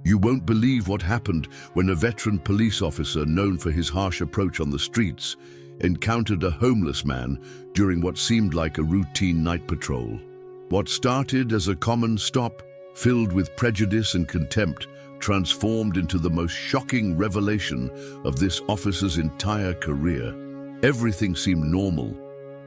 You won't believe what happened when a veteran police officer known for his harsh approach on the streets encountered a homeless man during what seemed like a routine night patrol. What started as a common stop, filled with prejudice and contempt, transformed into the most shocking revelation of this officer's entire career. Everything seemed normal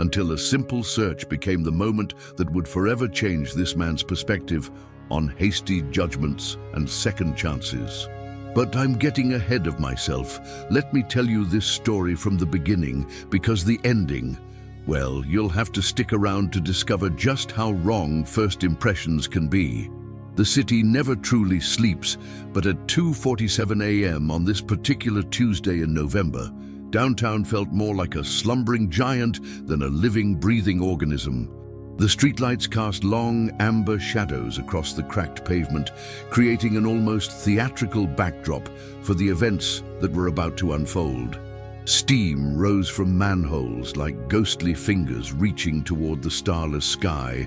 until a simple search became the moment that would forever change this man's perspective on hasty judgments and second chances. But I'm getting ahead of myself. Let me tell you this story from the beginning, because the ending, well, you'll have to stick around to discover just how wrong first impressions can be. The city never truly sleeps, but at 2:47 a.m. on this particular Tuesday in November, downtown felt more like a slumbering giant than a living, breathing organism. The streetlights cast long, amber shadows across the cracked pavement, creating an almost theatrical backdrop for the events that were about to unfold. Steam rose from manholes like ghostly fingers reaching toward the starless sky,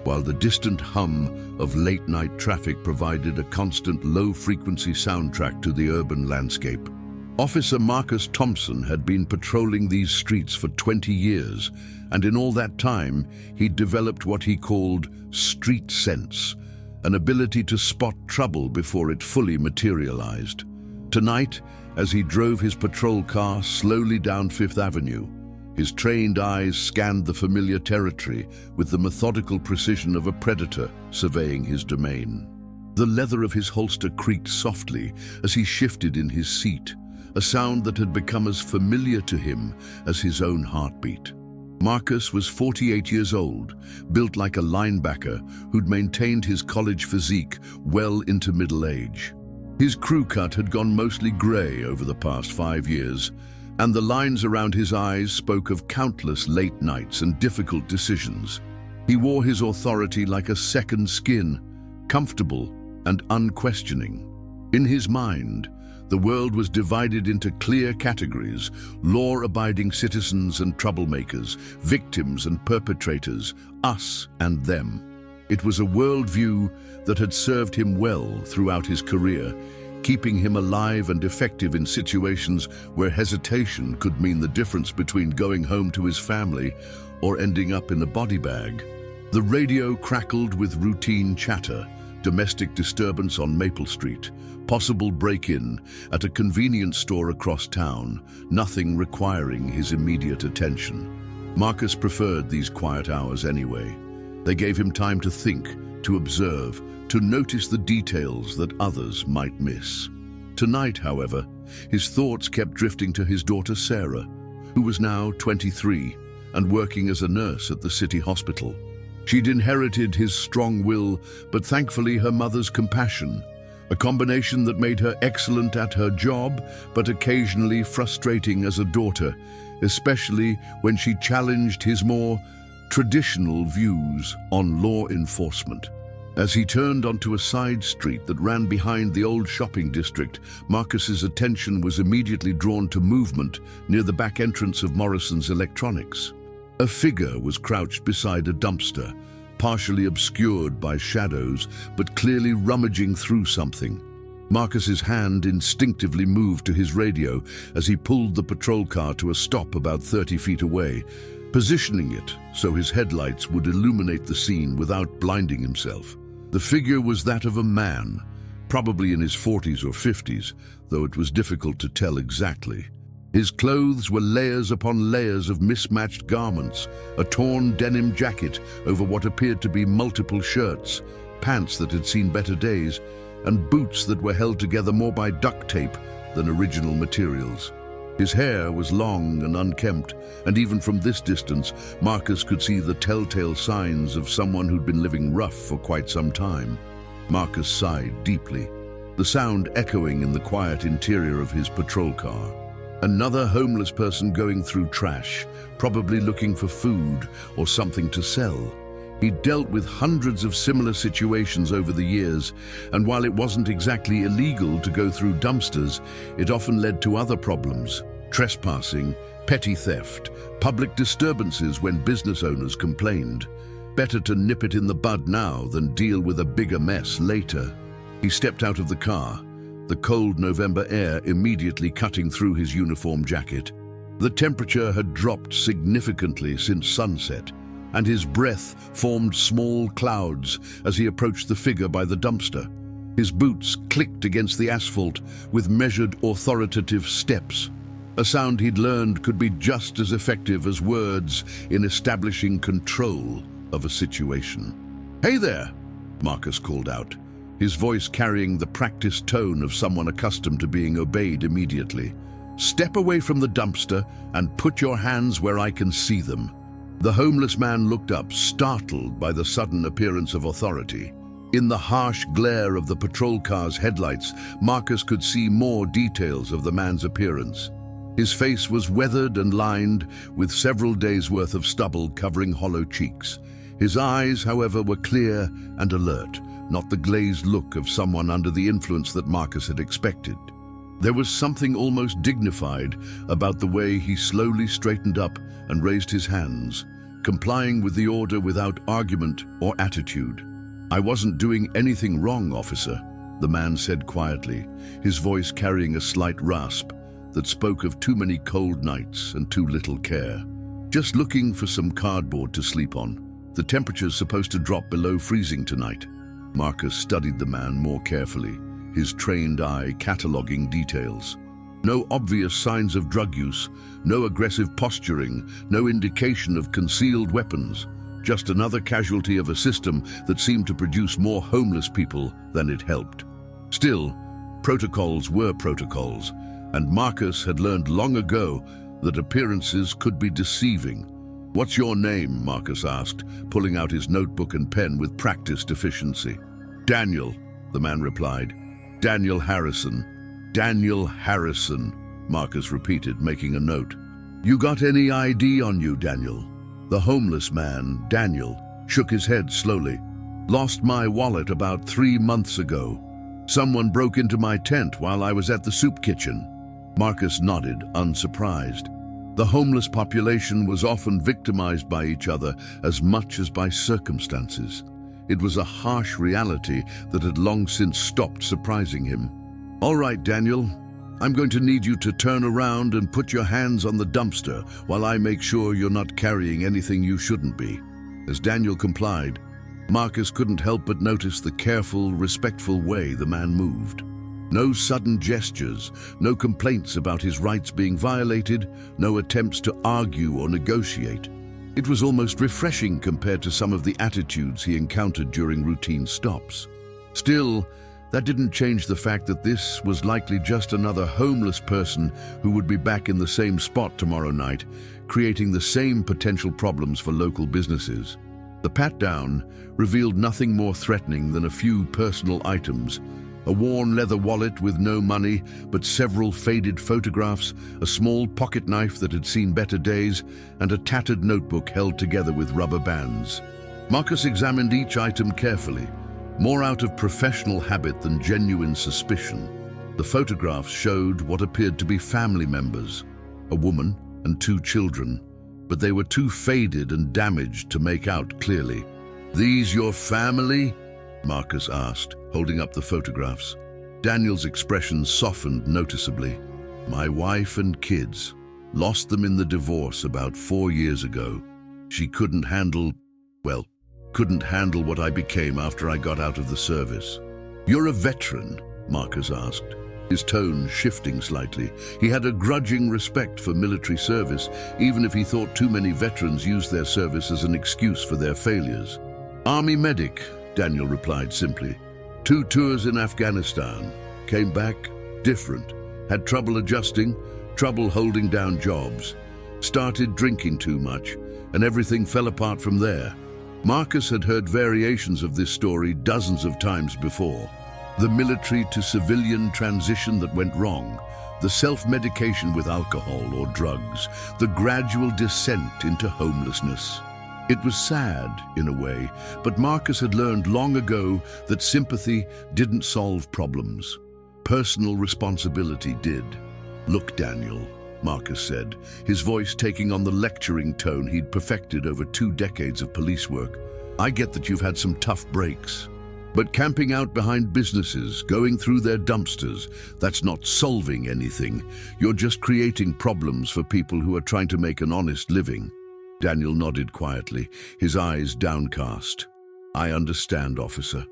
while the distant hum of late-night traffic provided a constant low-frequency soundtrack to the urban landscape. Officer Marcus Thompson had been patrolling these streets for 20 years, and in all that time, he'd developed what he called street sense, an ability to spot trouble before it fully materialized. Tonight, as he drove his patrol car slowly down Fifth Avenue, his trained eyes scanned the familiar territory with the methodical precision of a predator surveying his domain. The leather of his holster creaked softly as he shifted in his seat, a sound that had become as familiar to him as his own heartbeat. Marcus was 48 years old, built like a linebacker who'd maintained his college physique well into middle age. His crew cut had gone mostly gray over the past 5 years, and the lines around his eyes spoke of countless late nights and difficult decisions. He wore his authority like a second skin, comfortable and unquestioning. In his mind, the world was divided into clear categories: law-abiding citizens and troublemakers, victims and perpetrators, us and them. It was a worldview that had served him well throughout his career, keeping him alive and effective in situations where hesitation could mean the difference between going home to his family or ending up in a body bag. The radio crackled with routine chatter: domestic disturbance on Maple Street, possible break-in at a convenience store across town, nothing requiring his immediate attention. Marcus preferred these quiet hours anyway. They gave him time to think, to observe, to notice the details that others might miss. Tonight, however, his thoughts kept drifting to his daughter Sarah, who was now 23 and working as a nurse at the city hospital. She'd inherited his strong will, but thankfully her mother's compassion, a combination that made her excellent at her job, but occasionally frustrating as a daughter, especially when she challenged his more traditional views on law enforcement. As he turned onto a side street that ran behind the old shopping district, Marcus's attention was immediately drawn to movement near the back entrance of Morrison's Electronics. A figure was crouched beside a dumpster, partially obscured by shadows, but clearly rummaging through something. Marcus's hand instinctively moved to his radio as he pulled the patrol car to a stop about 30 feet away, positioning it so his headlights would illuminate the scene without blinding himself. The figure was that of a man, probably in his 40s or 50s, though it was difficult to tell exactly. His clothes were layers upon layers of mismatched garments, a torn denim jacket over what appeared to be multiple shirts, pants that had seen better days, and boots that were held together more by duct tape than original materials. His hair was long and unkempt, and even from this distance, Marcus could see the telltale signs of someone who'd been living rough for quite some time. Marcus sighed deeply, the sound echoing in the quiet interior of his patrol car. Another homeless person going through trash, probably looking for food or something to sell. He'd dealt with hundreds of similar situations over the years, and while it wasn't exactly illegal to go through dumpsters, it often led to other problems: trespassing, petty theft, public disturbances when business owners complained. Better to nip it in the bud now than deal with a bigger mess later. He stepped out of the car, the cold November air immediately cutting through his uniform jacket. The temperature had dropped significantly since sunset, and his breath formed small clouds as he approached the figure by the dumpster. His boots clicked against the asphalt with measured, authoritative steps, a sound he'd learned could be just as effective as words in establishing control of a situation. "Hey there," Marcus called out, his voice carrying the practiced tone of someone accustomed to being obeyed immediately. "Step away from the dumpster and put your hands where I can see them." The homeless man looked up, startled by the sudden appearance of authority. In the harsh glare of the patrol car's headlights, Marcus could see more details of the man's appearance. His face was weathered and lined, with several days' worth of stubble covering hollow cheeks. His eyes, however, were clear and alert, not the glazed look of someone under the influence that Marcus had expected. There was something almost dignified about the way he slowly straightened up and raised his hands, complying with the order without argument or attitude. "I wasn't doing anything wrong, officer," the man said quietly, his voice carrying a slight rasp that spoke of too many cold nights and too little care. "Just looking for some cardboard to sleep on. The temperature's supposed to drop below freezing tonight." Marcus studied the man more carefully, his trained eye cataloging details. No obvious signs of drug use, no aggressive posturing, no indication of concealed weapons. Just another casualty of a system that seemed to produce more homeless people than it helped. Still, protocols were protocols, and Marcus had learned long ago that appearances could be deceiving. "What's your name?" Marcus asked, pulling out his notebook and pen with practiced efficiency. "Daniel," the man replied. "Daniel Harrison." "Daniel Harrison," Marcus repeated, making a note. "You got any ID on you, Daniel?" The homeless man, Daniel, shook his head slowly. "Lost my wallet about 3 months ago. Someone broke into my tent while I was at the soup kitchen." Marcus nodded, unsurprised. The homeless population was often victimized by each other as much as by circumstances. It was a harsh reality that had long since stopped surprising him. "All right, Daniel. I'm going to need you to turn around and put your hands on the dumpster while I make sure you're not carrying anything you shouldn't be." As Daniel complied, Marcus couldn't help but notice the careful, respectful way the man moved. No sudden gestures, no complaints about his rights being violated, no attempts to argue or negotiate. It was almost refreshing compared to some of the attitudes he encountered during routine stops. Still, that didn't change the fact that this was likely just another homeless person who would be back in the same spot tomorrow night, creating the same potential problems for local businesses. The pat-down revealed nothing more threatening than a few personal items: a worn leather wallet with no money, but several faded photographs, a small pocket knife that had seen better days, and a tattered notebook held together with rubber bands. Marcus examined each item carefully, more out of professional habit than genuine suspicion. The photographs showed what appeared to be family members, a woman and 2 children, but they were too faded and damaged to make out clearly. "These your family?" Marcus asked, holding up the photographs. Daniel's expression softened noticeably. "My wife and kids. Lost them in the divorce about 4 years ago. She couldn't handle what I became after I got out of the service." "You're a veteran?" Marcus asked, his tone shifting slightly. He had a grudging respect for military service, even if he thought too many veterans used their service as an excuse for their failures. "Army medic," Daniel replied simply. 2 tours in Afghanistan. Came back different. Had trouble adjusting, trouble holding down jobs. Started drinking too much, and everything fell apart from there. Marcus had heard variations of this story dozens of times before. The military to civilian transition that went wrong, the self-medication with alcohol or drugs, the gradual descent into homelessness. It was sad, in a way, but Marcus had learned long ago that sympathy didn't solve problems. Personal responsibility did. "Look, Daniel," Marcus said, his voice taking on the lecturing tone he'd perfected over 2 decades of police work. "I get that you've had some tough breaks. But camping out behind businesses, going through their dumpsters, that's not solving anything. You're just creating problems for people who are trying to make an honest living. Daniel nodded quietly, his eyes downcast. I understand, officer.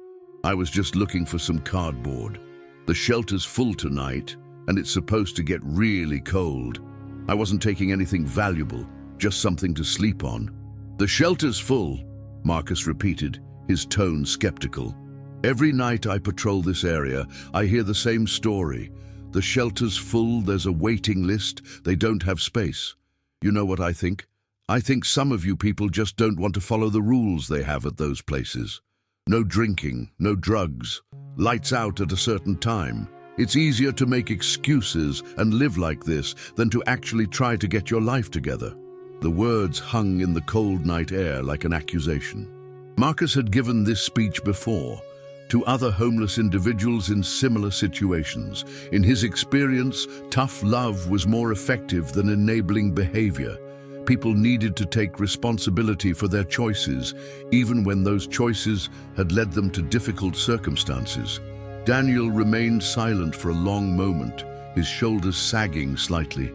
I was just looking for some cardboard. The shelter's full tonight, and it's supposed to get really cold. I wasn't taking anything valuable, just something to sleep on. The shelter's full, Marcus repeated, his tone skeptical. Every night I patrol this area, I hear the same story. The shelter's full, there's a waiting list, they don't have space. You know what I think? I think some of you people just don't want to follow the rules they have at those places. No drinking, no drugs, lights out at a certain time. It's easier to make excuses and live like this than to actually try to get your life together. The words hung in the cold night air like an accusation. Marcus had given this speech before, to other homeless individuals in similar situations. In his experience, tough love was more effective than enabling behavior. People needed to take responsibility for their choices, even when those choices had led them to difficult circumstances. Daniel remained silent for a long moment, his shoulders sagging slightly.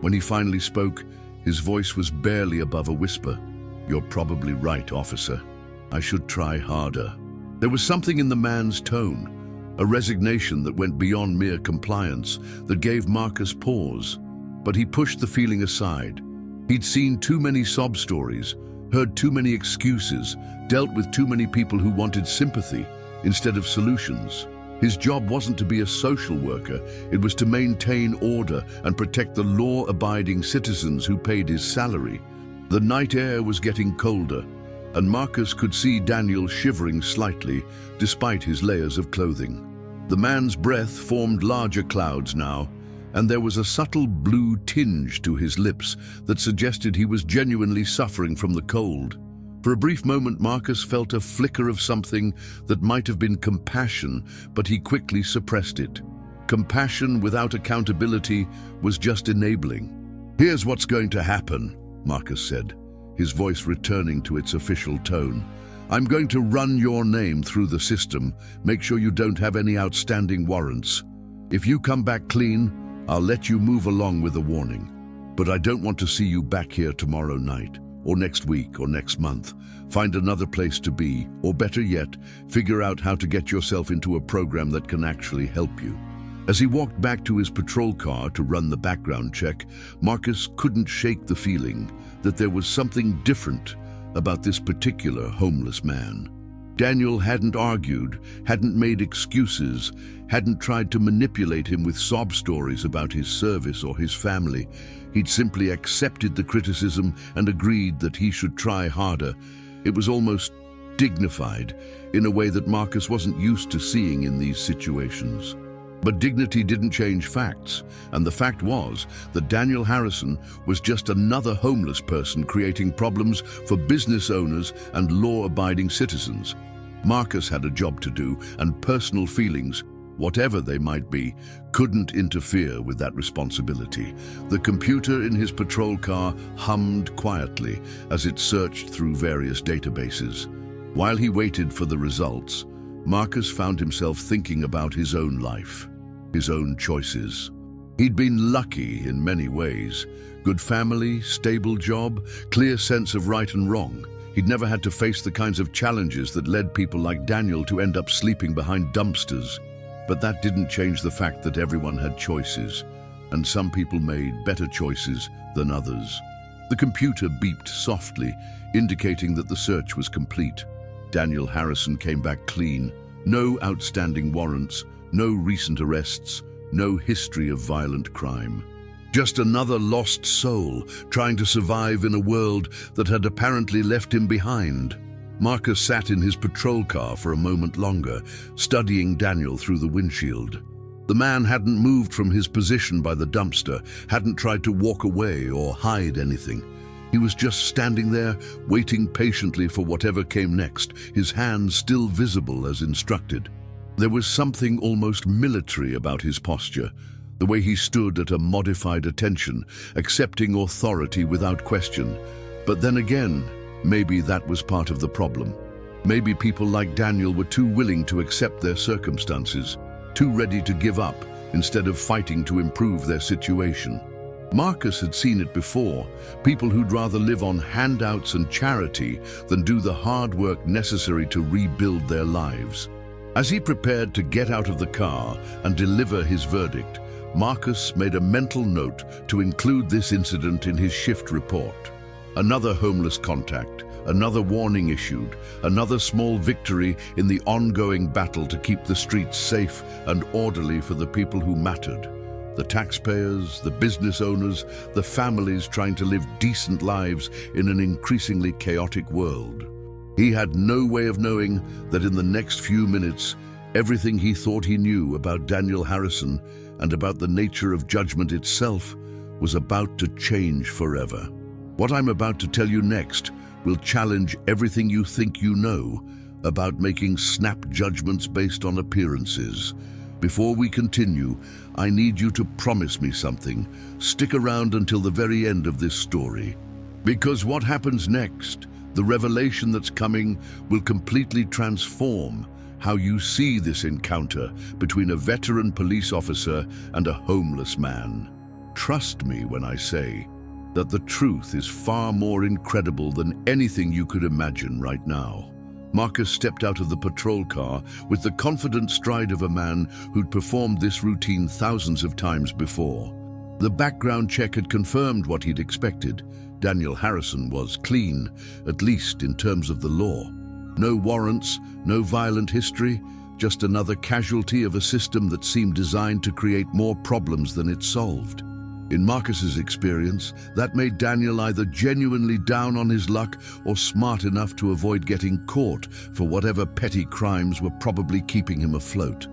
When he finally spoke, his voice was barely above a whisper. You're probably right, officer. I should try harder. There was something in the man's tone, a resignation that went beyond mere compliance, that gave Marcus pause. But he pushed the feeling aside. He'd seen too many sob stories, heard too many excuses, dealt with too many people who wanted sympathy instead of solutions. His job wasn't to be a social worker, it was to maintain order and protect the law-abiding citizens who paid his salary. The night air was getting colder, and Marcus could see Daniel shivering slightly despite his layers of clothing. The man's breath formed larger clouds now, and there was a subtle blue tinge to his lips that suggested he was genuinely suffering from the cold. For a brief moment, Marcus felt a flicker of something that might have been compassion, but he quickly suppressed it. Compassion without accountability was just enabling. Here's what's going to happen, Marcus said, his voice returning to its official tone. I'm going to run your name through the system, make sure you don't have any outstanding warrants. If you come back clean, I'll let you move along with a warning. But I don't want to see you back here tomorrow night, or next week, or next month. Find another place to be, or better yet, figure out how to get yourself into a program that can actually help you. As he walked back to his patrol car to run the background check, Marcus couldn't shake the feeling that there was something different about this particular homeless man. Daniel hadn't argued, hadn't made excuses, hadn't tried to manipulate him with sob stories about his service or his family. He'd simply accepted the criticism and agreed that he should try harder. It was almost dignified, in a way that Marcus wasn't used to seeing in these situations. But dignity didn't change facts, and the fact was that Daniel Harrison was just another homeless person creating problems for business owners and law-abiding citizens. Marcus had a job to do, and personal feelings, whatever they might be, couldn't interfere with that responsibility. The computer in his patrol car hummed quietly as it searched through various databases. While he waited for the results, Marcus found himself thinking about his own life, his own choices. He'd been lucky in many ways. Good family, stable job, clear sense of right and wrong. He'd never had to face the kinds of challenges that led people like Daniel to end up sleeping behind dumpsters. But that didn't change the fact that everyone had choices, and some people made better choices than others. The computer beeped softly, indicating that the search was complete. Daniel Harrison came back clean. No outstanding warrants, no recent arrests, no history of violent crime. Just another lost soul trying to survive in a world that had apparently left him behind. Marcus sat in his patrol car for a moment longer, studying Daniel through the windshield. The man hadn't moved from his position by the dumpster, hadn't tried to walk away or hide anything. He was just standing there, waiting patiently for whatever came next, his hands still visible as instructed. There was something almost military about his posture, the way he stood at a modified attention, accepting authority without question. But then again, maybe that was part of the problem. Maybe people like Daniel were too willing to accept their circumstances, too ready to give up instead of fighting to improve their situation. Marcus had seen it before, people who'd rather live on handouts and charity than do the hard work necessary to rebuild their lives. As he prepared to get out of the car and deliver his verdict, Marcus made a mental note to include this incident in his shift report. Another homeless contact, another warning issued, another small victory in the ongoing battle to keep the streets safe and orderly for the people who mattered. The taxpayers, the business owners, the families trying to live decent lives in an increasingly chaotic world. He had no way of knowing that in the next few minutes, everything he thought he knew about Daniel Harrison and about the nature of judgment itself was about to change forever. What I'm about to tell you next will challenge everything you think you know about making snap judgments based on appearances. Before we continue, I need you to promise me something. Stick around until the very end of this story. Because what happens next, the revelation that's coming, will completely transform how you see this encounter between a veteran police officer and a homeless man. Trust me when I say that the truth is far more incredible than anything you could imagine right now. Marcus stepped out of the patrol car with the confident stride of a man who'd performed this routine thousands of times before. The background check had confirmed what he'd expected. Daniel Harrison was clean, at least in terms of the law. No warrants, no violent history, just another casualty of a system that seemed designed to create more problems than it solved. In Marcus's experience, that made Daniel either genuinely down on his luck or smart enough to avoid getting caught for whatever petty crimes were probably keeping him afloat.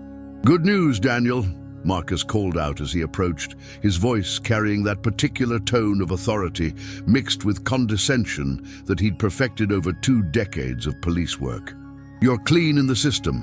"Good news, Daniel," Marcus called out as he approached, his voice carrying that particular tone of authority mixed with condescension that he'd perfected over 2 decades of police work. "You're clean in the system.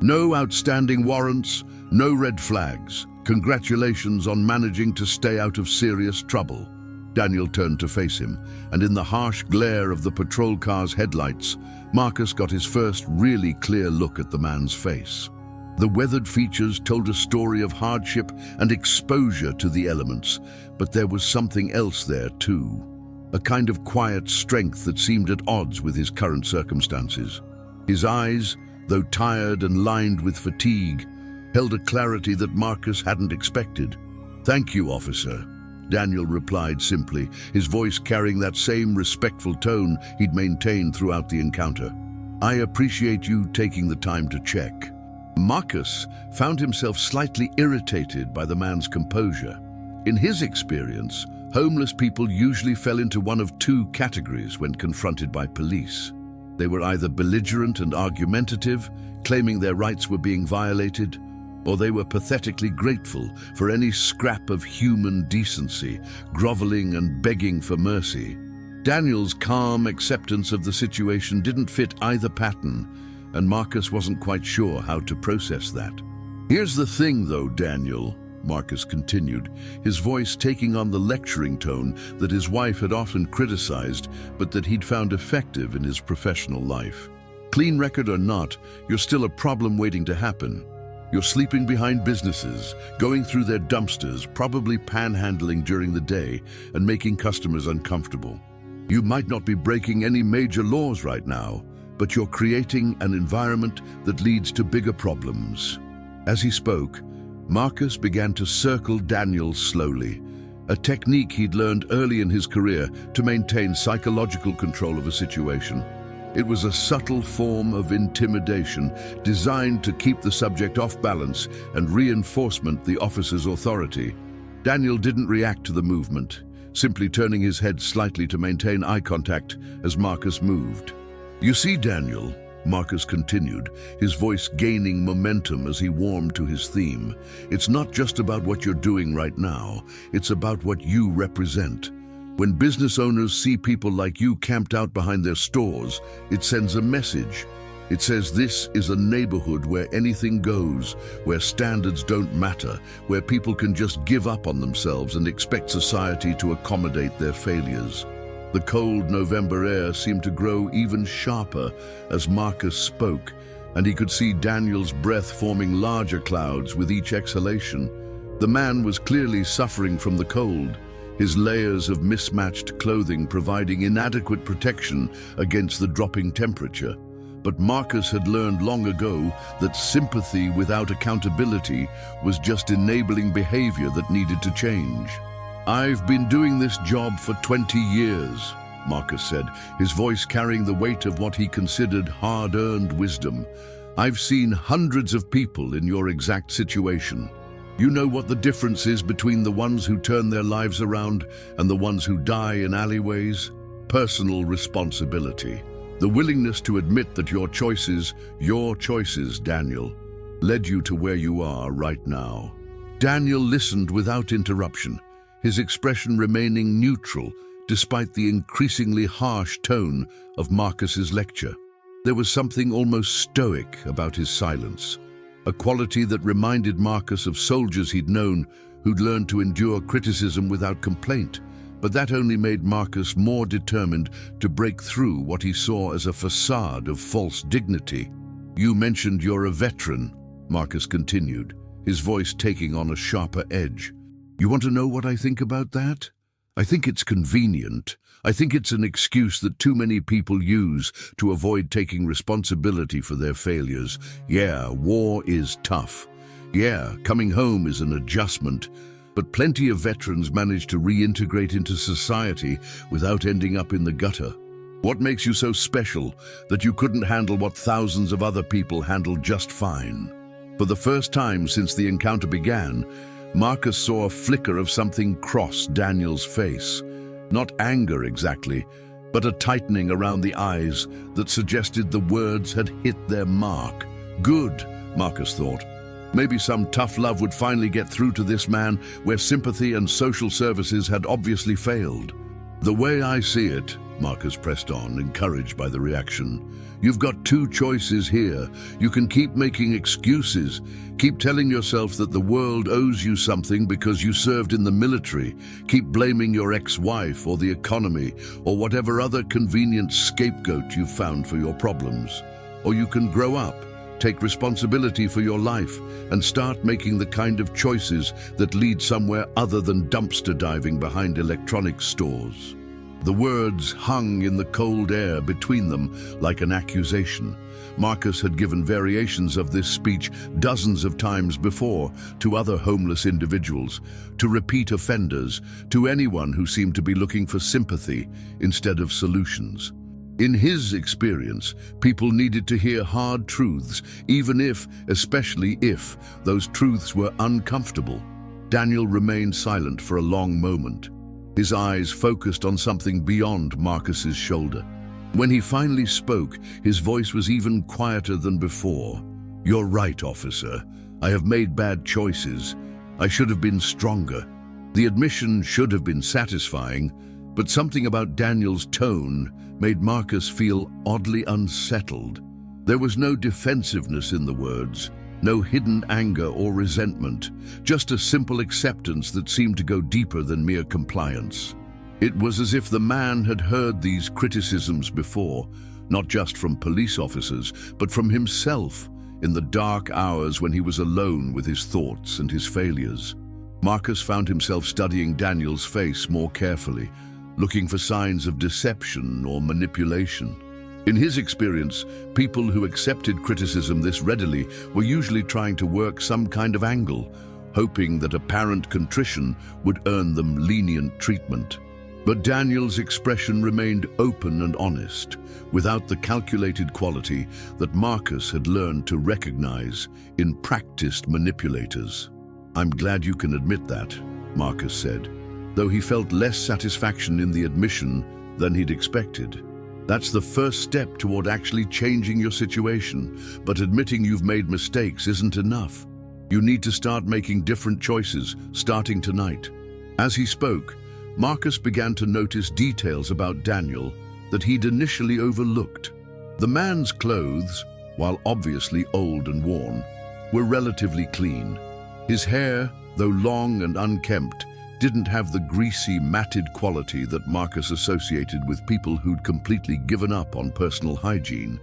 No outstanding warrants, no red flags. Congratulations on managing to stay out of serious trouble." Daniel turned to face him, and in the harsh glare of the patrol car's headlights, Marcus got his first really clear look at the man's face. The weathered features told a story of hardship and exposure to the elements, but there was something else there too. A kind of quiet strength that seemed at odds with his current circumstances. His eyes, though tired and lined with fatigue, held a clarity that Marcus hadn't expected. "Thank you, officer," Daniel replied simply, his voice carrying that same respectful tone he'd maintained throughout the encounter. "I appreciate you taking the time to check." Marcus found himself slightly irritated by the man's composure. In his experience, homeless people usually fell into one of 2 categories when confronted by police. They were either belligerent and argumentative, claiming their rights were being violated, or they were pathetically grateful for any scrap of human decency, groveling and begging for mercy. Daniel's calm acceptance of the situation didn't fit either pattern, and Marcus wasn't quite sure how to process that. "Here's the thing though, Daniel," Marcus continued, his voice taking on the lecturing tone that his wife had often criticized, but that he'd found effective in his professional life. "Clean record or not, you're still a problem waiting to happen. You're sleeping behind businesses, going through their dumpsters, probably panhandling during the day and making customers uncomfortable. You might not be breaking any major laws right now, but you're creating an environment that leads to bigger problems." As he spoke, Marcus began to circle Daniel slowly, a technique he'd learned early in his career to maintain psychological control of a situation. It was a subtle form of intimidation designed to keep the subject off balance and reinforcement the officer's authority. Daniel didn't react to the movement, simply turning his head slightly to maintain eye contact as Marcus moved. "You see, Daniel," Marcus continued, his voice gaining momentum as he warmed to his theme, "it's not just about what you're doing right now, it's about what you represent. When business owners see people like you camped out behind their stores, it sends a message. It says this is a neighborhood where anything goes, where standards don't matter, where people can just give up on themselves and expect society to accommodate their failures." The cold November air seemed to grow even sharper as Marcus spoke, and he could see Daniel's breath forming larger clouds with each exhalation. The man was clearly suffering from the cold, his layers of mismatched clothing providing inadequate protection against the dropping temperature. But Marcus had learned long ago that sympathy without accountability was just enabling behavior that needed to change. "I've been doing this job for 20 years, Marcus said, his voice carrying the weight of what he considered hard-earned wisdom. "I've seen hundreds of people in your exact situation. You know what the difference is between the ones who turn their lives around and the ones who die in alleyways? Personal responsibility. The willingness to admit that your choices, Daniel, led you to where you are right now." Daniel listened without interruption, his expression remaining neutral despite the increasingly harsh tone of Marcus's lecture. There was something almost stoic about his silence, a quality that reminded Marcus of soldiers he'd known who'd learned to endure criticism without complaint. But that only made Marcus more determined to break through what he saw as a facade of false dignity. "You mentioned you're a veteran," Marcus continued, his voice taking on a sharper edge. "You want to know what I think about that? I think it's convenient. I think it's an excuse that too many people use to avoid taking responsibility for their failures. Yeah, war is tough. Yeah, coming home is an adjustment. But plenty of veterans manage to reintegrate into society without ending up in the gutter. What makes you so special that you couldn't handle what thousands of other people handled just fine?" For the first time since the encounter began, Marcus saw a flicker of something cross Daniel's face. Not anger exactly, but a tightening around the eyes that suggested the words had hit their mark. Good, Marcus thought. Maybe some tough love would finally get through to this man where sympathy and social services had obviously failed. "The way I see it," Marcus pressed on, encouraged by the reaction, "you've got two choices here. You can keep making excuses, keep telling yourself that the world owes you something because you served in the military, keep blaming your ex-wife or the economy or whatever other convenient scapegoat you've found for your problems. Or you can grow up, take responsibility for your life, and start making the kind of choices that lead somewhere other than dumpster diving behind electronics stores." The words hung in the cold air between them like an accusation. Marcus had given variations of this speech dozens of times before to other homeless individuals, to repeat offenders, to anyone who seemed to be looking for sympathy instead of solutions. In his experience, people needed to hear hard truths, even if, especially if, those truths were uncomfortable. Daniel remained silent for a long moment, his eyes focused on something beyond Marcus's shoulder. When he finally spoke, his voice was even quieter than before. "You're right, officer. I have made bad choices. I should have been stronger." The admission should have been satisfying, but something about Daniel's tone made Marcus feel oddly unsettled. There was no defensiveness in the words, no hidden anger or resentment, just a simple acceptance that seemed to go deeper than mere compliance. It was as if the man had heard these criticisms before, not just from police officers, but from himself in the dark hours when he was alone with his thoughts and his failures. Marcus found himself studying Daniel's face more carefully, looking for signs of deception or manipulation. In his experience, people who accepted criticism this readily were usually trying to work some kind of angle, hoping that apparent contrition would earn them lenient treatment. But Daniel's expression remained open and honest, without the calculated quality that Marcus had learned to recognize in practiced manipulators. "I'm glad you can admit that," Marcus said, though he felt less satisfaction in the admission than he'd expected. "That's the first step toward actually changing your situation, but admitting you've made mistakes isn't enough. You need to start making different choices, starting tonight." As he spoke, Marcus began to notice details about Daniel that he'd initially overlooked. The man's clothes, while obviously old and worn, were relatively clean. His hair, though long and unkempt, didn't have the greasy, matted quality that Marcus associated with people who'd completely given up on personal hygiene.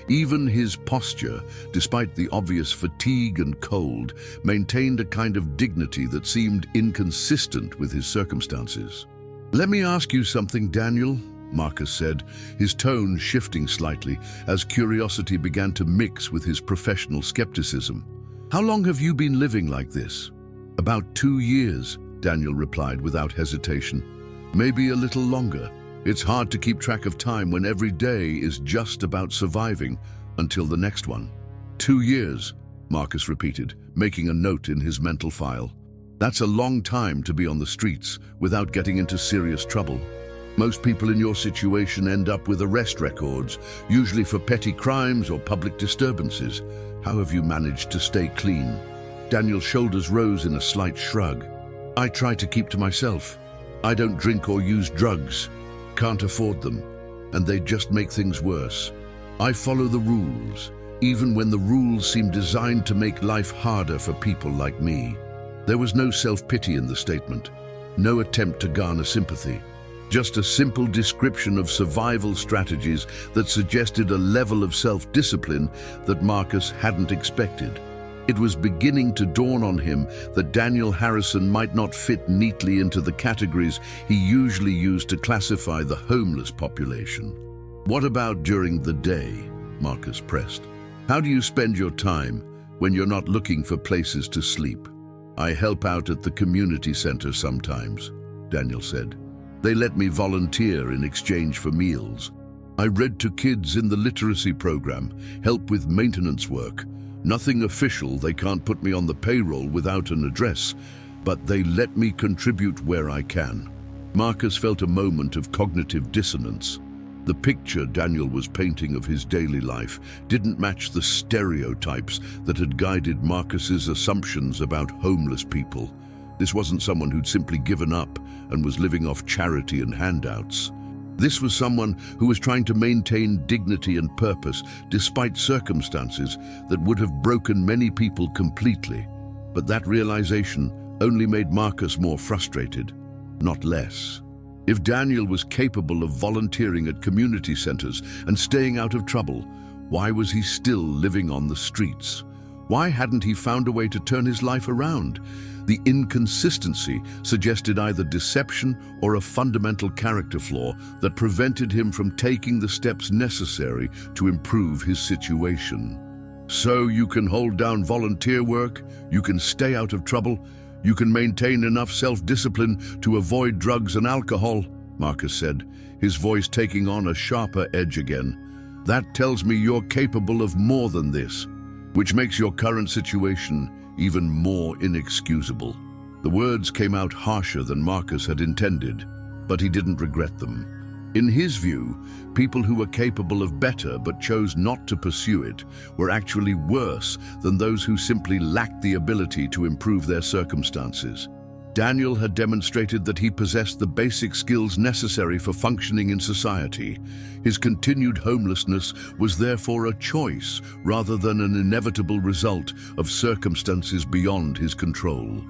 Even his posture, despite the obvious fatigue and cold, maintained a kind of dignity that seemed inconsistent with his circumstances. "Let me ask you something, Daniel," Marcus said, his tone shifting slightly as curiosity began to mix with his professional skepticism. "How long have you been living like this?" "About 2 years," Daniel replied without hesitation. "Maybe a little longer. It's hard to keep track of time when every day is just about surviving until the next one." 2 years, Marcus repeated, making a note in his mental file. "That's a long time to be on the streets without getting into serious trouble. Most people in your situation end up with arrest records, usually for petty crimes or public disturbances. How have you managed to stay clean?" Daniel's shoulders rose in a slight shrug. "I try to keep to myself. I don't drink or use drugs. Can't afford them, and they just make things worse. I follow the rules, even when the rules seem designed to make life harder for people like me." There was no self-pity in the statement, no attempt to garner sympathy. Just a simple description of survival strategies that suggested a level of self-discipline that Marcus hadn't expected. It was beginning to dawn on him that Daniel Harrison might not fit neatly into the categories he usually used to classify the homeless population. "What about during the day?" Marcus pressed. "How do you spend your time when you're not looking for places to sleep?" "I help out at the community center sometimes," Daniel said. "They let me volunteer in exchange for meals. I read to kids in the literacy program, help with maintenance work. Nothing official, they can't put me on the payroll without an address, but they let me contribute where I can." Marcus felt a moment of cognitive dissonance. The picture Daniel was painting of his daily life didn't match the stereotypes that had guided Marcus's assumptions about homeless people. This wasn't someone who'd simply given up and was living off charity and handouts. This was someone who was trying to maintain dignity and purpose despite circumstances that would have broken many people completely. But that realization only made Marcus more frustrated, not less. If Daniel was capable of volunteering at community centers and staying out of trouble, why was he still living on the streets? Why hadn't he found a way to turn his life around? The inconsistency suggested either deception or a fundamental character flaw that prevented him from taking the steps necessary to improve his situation. "So you can hold down volunteer work, you can stay out of trouble, you can maintain enough self-discipline to avoid drugs and alcohol," Marcus said, his voice taking on a sharper edge again. "That tells me you're capable of more than this, which makes your current situation even more inexcusable." The words came out harsher than Marcus had intended, but he didn't regret them. In his view, people who were capable of better but chose not to pursue it were actually worse than those who simply lacked the ability to improve their circumstances. Daniel had demonstrated that he possessed the basic skills necessary for functioning in society. His continued homelessness was therefore a choice rather than an inevitable result of circumstances beyond his control.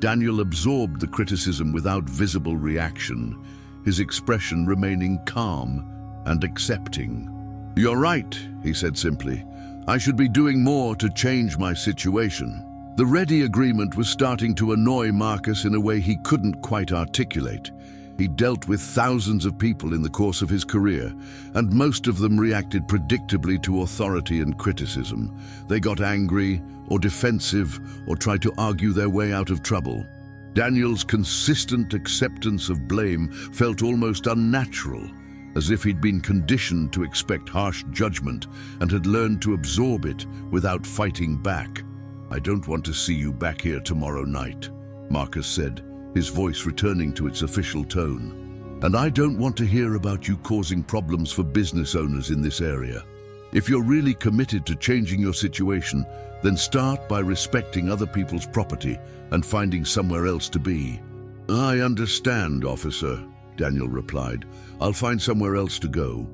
Daniel absorbed the criticism without visible reaction, his expression remaining calm and accepting. "You're right," he said simply. "I should be doing more to change my situation." The ready agreement was starting to annoy Marcus in a way he couldn't quite articulate. He dealt with thousands of people in the course of his career, and most of them reacted predictably to authority and criticism. They got angry or defensive or tried to argue their way out of trouble. Daniel's consistent acceptance of blame felt almost unnatural, as if he'd been conditioned to expect harsh judgment and had learned to absorb it without fighting back. "I don't want to see you back here tomorrow night," Marcus said, his voice returning to its official tone. "And I don't want to hear about you causing problems for business owners in this area. If you're really committed to changing your situation, then start by respecting other people's property and finding somewhere else to be." "I understand, officer," Daniel replied. "I'll find somewhere else to go."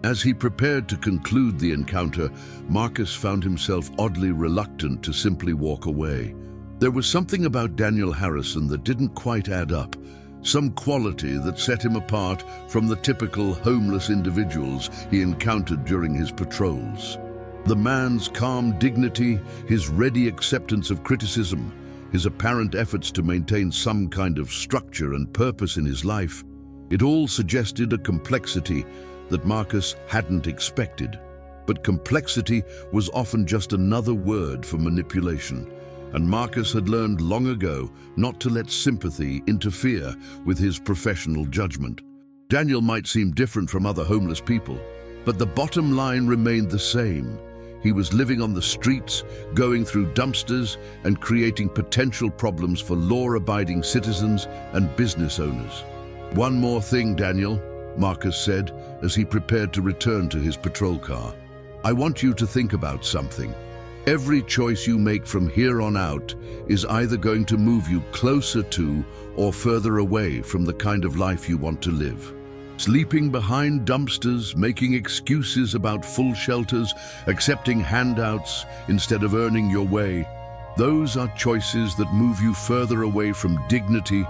As he prepared to conclude the encounter, Marcus found himself oddly reluctant to simply walk away. There was something about Daniel Harrison that didn't quite add up, some quality that set him apart from the typical homeless individuals he encountered during his patrols. The man's calm dignity, his ready acceptance of criticism, his apparent efforts to maintain some kind of structure and purpose in his life, it all suggested a complexity that Marcus hadn't expected. But complexity was often just another word for manipulation, and Marcus had learned long ago not to let sympathy interfere with his professional judgment. Daniel might seem different from other homeless people, but the bottom line remained the same. He was living on the streets, going through dumpsters, and creating potential problems for law-abiding citizens and business owners. "One more thing, Daniel," Marcus said as he prepared to return to his patrol car. "I want you to think about something. Every choice you make from here on out is either going to move you closer to or further away from the kind of life you want to live. Sleeping behind dumpsters, making excuses about full shelters, accepting handouts instead of earning your way, those are choices that move you further away from dignity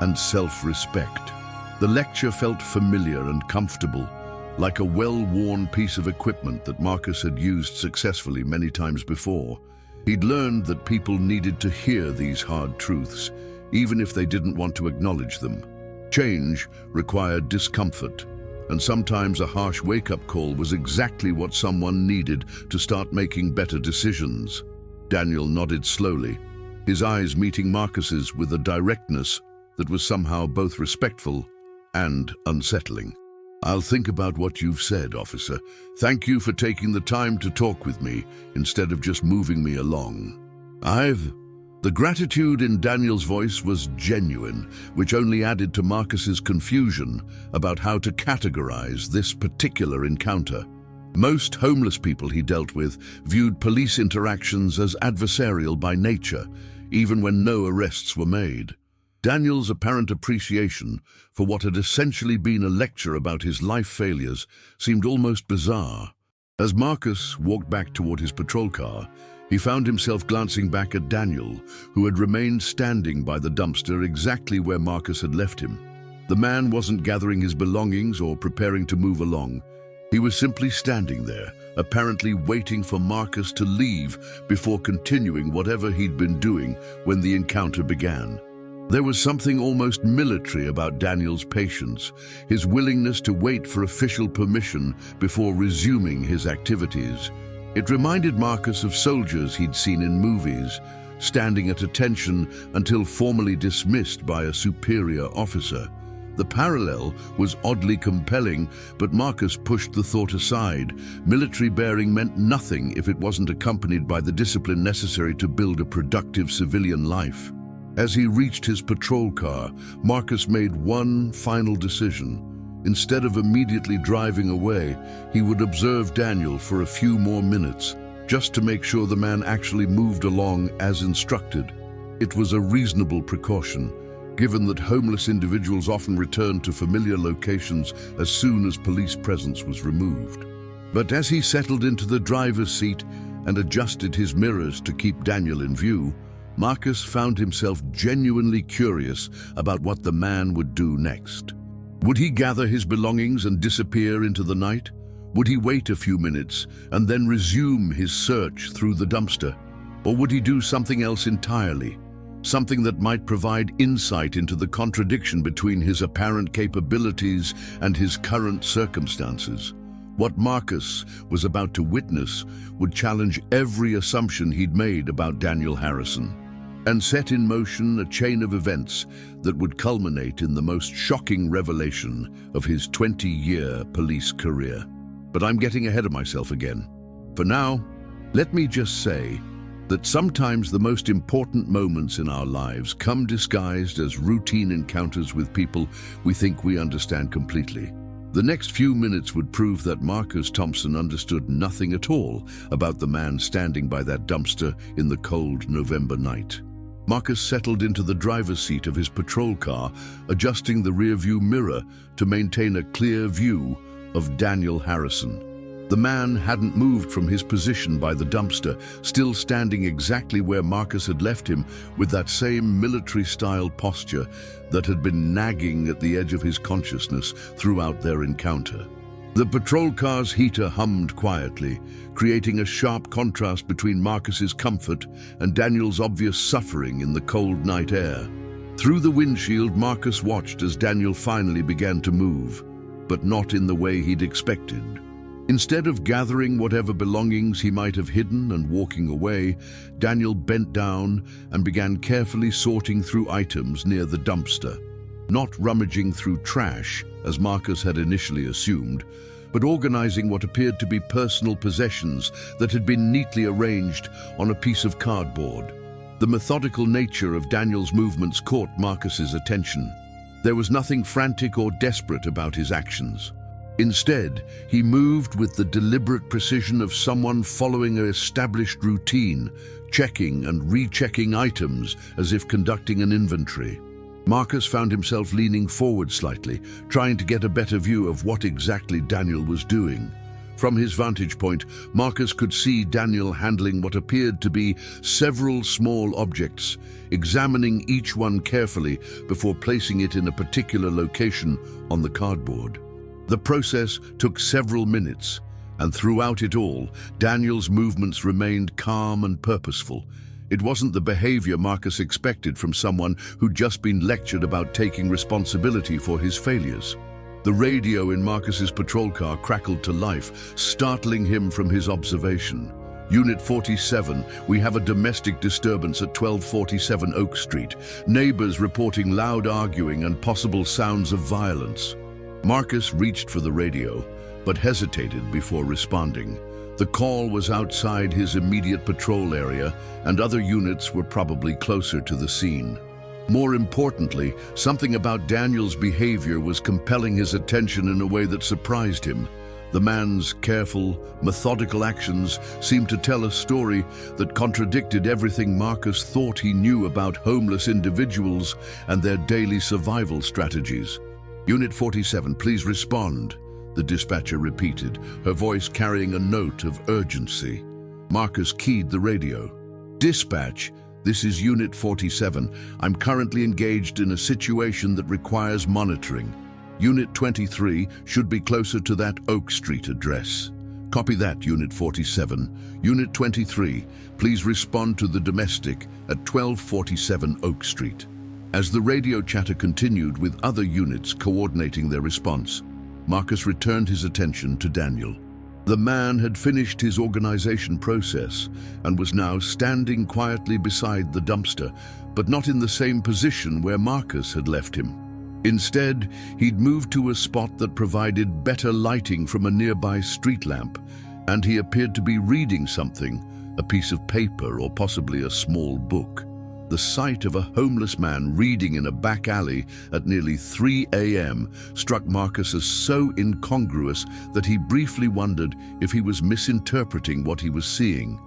and self-respect." The lecture felt familiar and comfortable, like a well-worn piece of equipment that Marcus had used successfully many times before. He'd learned that people needed to hear these hard truths, even if they didn't want to acknowledge them. Change required discomfort, and sometimes a harsh wake-up call was exactly what someone needed to start making better decisions. Daniel nodded slowly, his eyes meeting Marcus's with a directness that was somehow both respectful and unsettling. "I'll think about what you've said, officer. Thank you for taking the time to talk with me instead of just moving me along." The gratitude in Daniel's voice was genuine, which only added to Marcus's confusion about how to categorize this particular encounter. Most homeless people he dealt with viewed police interactions as adversarial by nature, even when no arrests were made. Daniel's apparent appreciation for what had essentially been a lecture about his life failures seemed almost bizarre. As Marcus walked back toward his patrol car, he found himself glancing back at Daniel, who had remained standing by the dumpster exactly where Marcus had left him. The man wasn't gathering his belongings or preparing to move along. He was simply standing there, apparently waiting for Marcus to leave before continuing whatever he'd been doing when the encounter began. There was something almost military about Daniel's patience, his willingness to wait for official permission before resuming his activities. It reminded Marcus of soldiers he'd seen in movies, standing at attention until formally dismissed by a superior officer. The parallel was oddly compelling, but Marcus pushed the thought aside. Military bearing meant nothing if it wasn't accompanied by the discipline necessary to build a productive civilian life. As he reached his patrol car, Marcus made one final decision. Instead of immediately driving away, he would observe Daniel for a few more minutes, just to make sure the man actually moved along as instructed. It was a reasonable precaution, given that homeless individuals often returned to familiar locations as soon as police presence was removed. But as he settled into the driver's seat and adjusted his mirrors to keep Daniel in view, Marcus found himself genuinely curious about what the man would do next. Would he gather his belongings and disappear into the night? Would he wait a few minutes and then resume his search through the dumpster? Or would he do something else entirely? Something that might provide insight into the contradiction between his apparent capabilities and his current circumstances. What Marcus was about to witness would challenge every assumption he'd made about Daniel Harrison, and set in motion a chain of events that would culminate in the most shocking revelation of his 20-year police career. But I'm getting ahead of myself again. For now, let me just say that sometimes the most important moments in our lives come disguised as routine encounters with people we think we understand completely. The next few minutes would prove that Marcus Thompson understood nothing at all about the man standing by that dumpster in the cold November night. Marcus settled into the driver's seat of his patrol car, adjusting the rearview mirror to maintain a clear view of Daniel Harrison. The man hadn't moved from his position by the dumpster, still standing exactly where Marcus had left him, with that same military-style posture that had been nagging at the edge of his consciousness throughout their encounter. The patrol car's heater hummed quietly, creating a sharp contrast between Marcus's comfort and Daniel's obvious suffering in the cold night air. Through the windshield, Marcus watched as Daniel finally began to move, but not in the way he'd expected. Instead of gathering whatever belongings he might have hidden and walking away, Daniel bent down and began carefully sorting through items near the dumpster. Not rummaging through trash, as Marcus had initially assumed, but organizing what appeared to be personal possessions that had been neatly arranged on a piece of cardboard. The methodical nature of Daniel's movements caught Marcus's attention. There was nothing frantic or desperate about his actions. Instead, he moved with the deliberate precision of someone following an established routine, checking and rechecking items as if conducting an inventory. Marcus found himself leaning forward slightly, trying to get a better view of what exactly Daniel was doing. From his vantage point, Marcus could see Daniel handling what appeared to be several small objects, examining each one carefully before placing it in a particular location on the cardboard. The process took several minutes, and throughout it all, Daniel's movements remained calm and purposeful. It wasn't the behavior Marcus expected from someone who'd just been lectured about taking responsibility for his failures. The radio in Marcus's patrol car crackled to life, startling him from his observation. Unit 47, we have a domestic disturbance at 1247 Oak Street. Neighbors reporting loud arguing and possible sounds of violence. Marcus reached for the radio, but hesitated before responding. The call was outside his immediate patrol area, and other units were probably closer to the scene. More importantly, something about Daniel's behavior was compelling his attention in a way that surprised him. The man's careful, methodical actions seemed to tell a story that contradicted everything Marcus thought he knew about homeless individuals and their daily survival strategies. Unit 47, please respond, the dispatcher repeated, her voice carrying a note of urgency. Marcus keyed the radio. Dispatch, this is Unit 47. I'm currently engaged in a situation that requires monitoring. Unit 23 should be closer to that Oak Street address. Copy that, Unit 47. Unit 23, please respond to the domestic at 1247 Oak Street. As the radio chatter continued with other units coordinating their response, Marcus returned his attention to Daniel. The man had finished his organization process and was now standing quietly beside the dumpster, but not in the same position where Marcus had left him. Instead, he'd moved to a spot that provided better lighting from a nearby street lamp, and he appeared to be reading something, a piece of paper or possibly a small book. The sight of a homeless man reading in a back alley at nearly 3 a.m. struck Marcus as so incongruous that he briefly wondered if he was misinterpreting what he was seeing.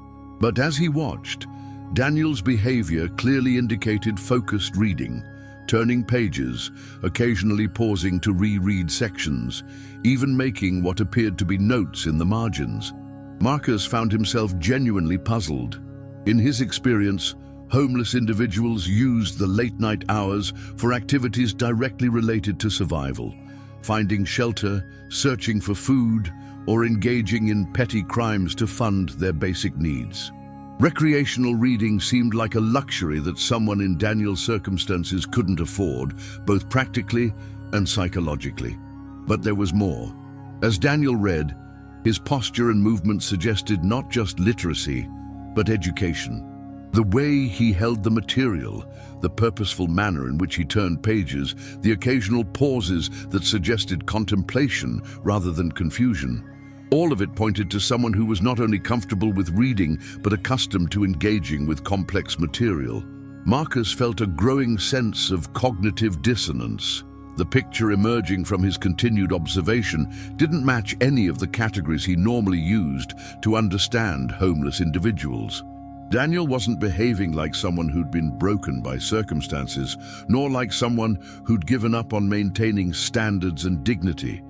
But as he watched, Daniel's behavior clearly indicated focused reading, turning pages, occasionally pausing to reread sections, even making what appeared to be notes in the margins. Marcus found himself genuinely puzzled. In his experience, homeless individuals used the late-night hours for activities directly related to survival, finding shelter, searching for food, or engaging in petty crimes to fund their basic needs. Recreational reading seemed like a luxury that someone in Daniel's circumstances couldn't afford, both practically and psychologically. But there was more. As Daniel read, his posture and movement suggested not just literacy, but education. The way he held the material, the purposeful manner in which he turned pages, the occasional pauses that suggested contemplation rather than confusion. All of it pointed to someone who was not only comfortable with reading, but accustomed to engaging with complex material. Marcus felt a growing sense of cognitive dissonance. The picture emerging from his continued observation didn't match any of the categories he normally used to understand homeless individuals. Daniel wasn't behaving like someone who'd been broken by circumstances, nor like someone who'd given up on maintaining standards and dignity.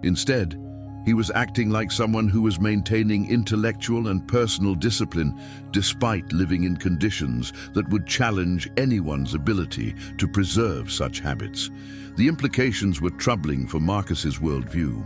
Instead, He was acting like someone who was maintaining intellectual and personal discipline despite living in conditions that would challenge anyone's ability to preserve such habits. The implications were troubling for Marcus's worldview.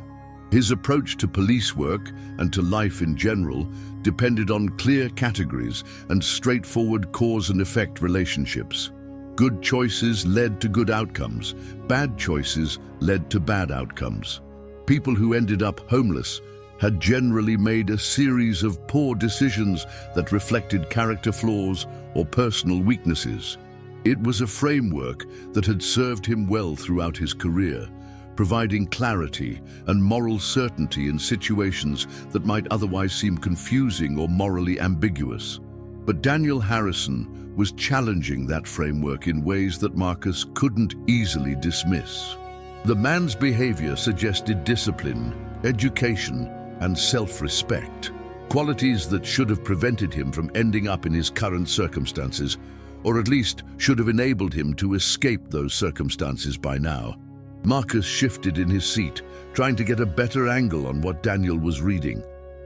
His approach to police work and to life in general depended on clear categories and straightforward cause and effect relationships. Good choices led to good outcomes. Bad choices led to bad outcomes. People who ended up homeless had generally made a series of poor decisions that reflected character flaws or personal weaknesses. It was a framework that had served him well throughout his career, providing clarity and moral certainty in situations that might otherwise seem confusing or morally ambiguous. But Daniel Harrison was challenging that framework in ways that Marcus couldn't easily dismiss. The man's behavior suggested discipline, education, and self-respect, qualities that should have prevented him from ending up in his current circumstances, or at least should have enabled him to escape those circumstances by now. Marcus shifted in his seat, trying to get a better angle on what Daniel was reading.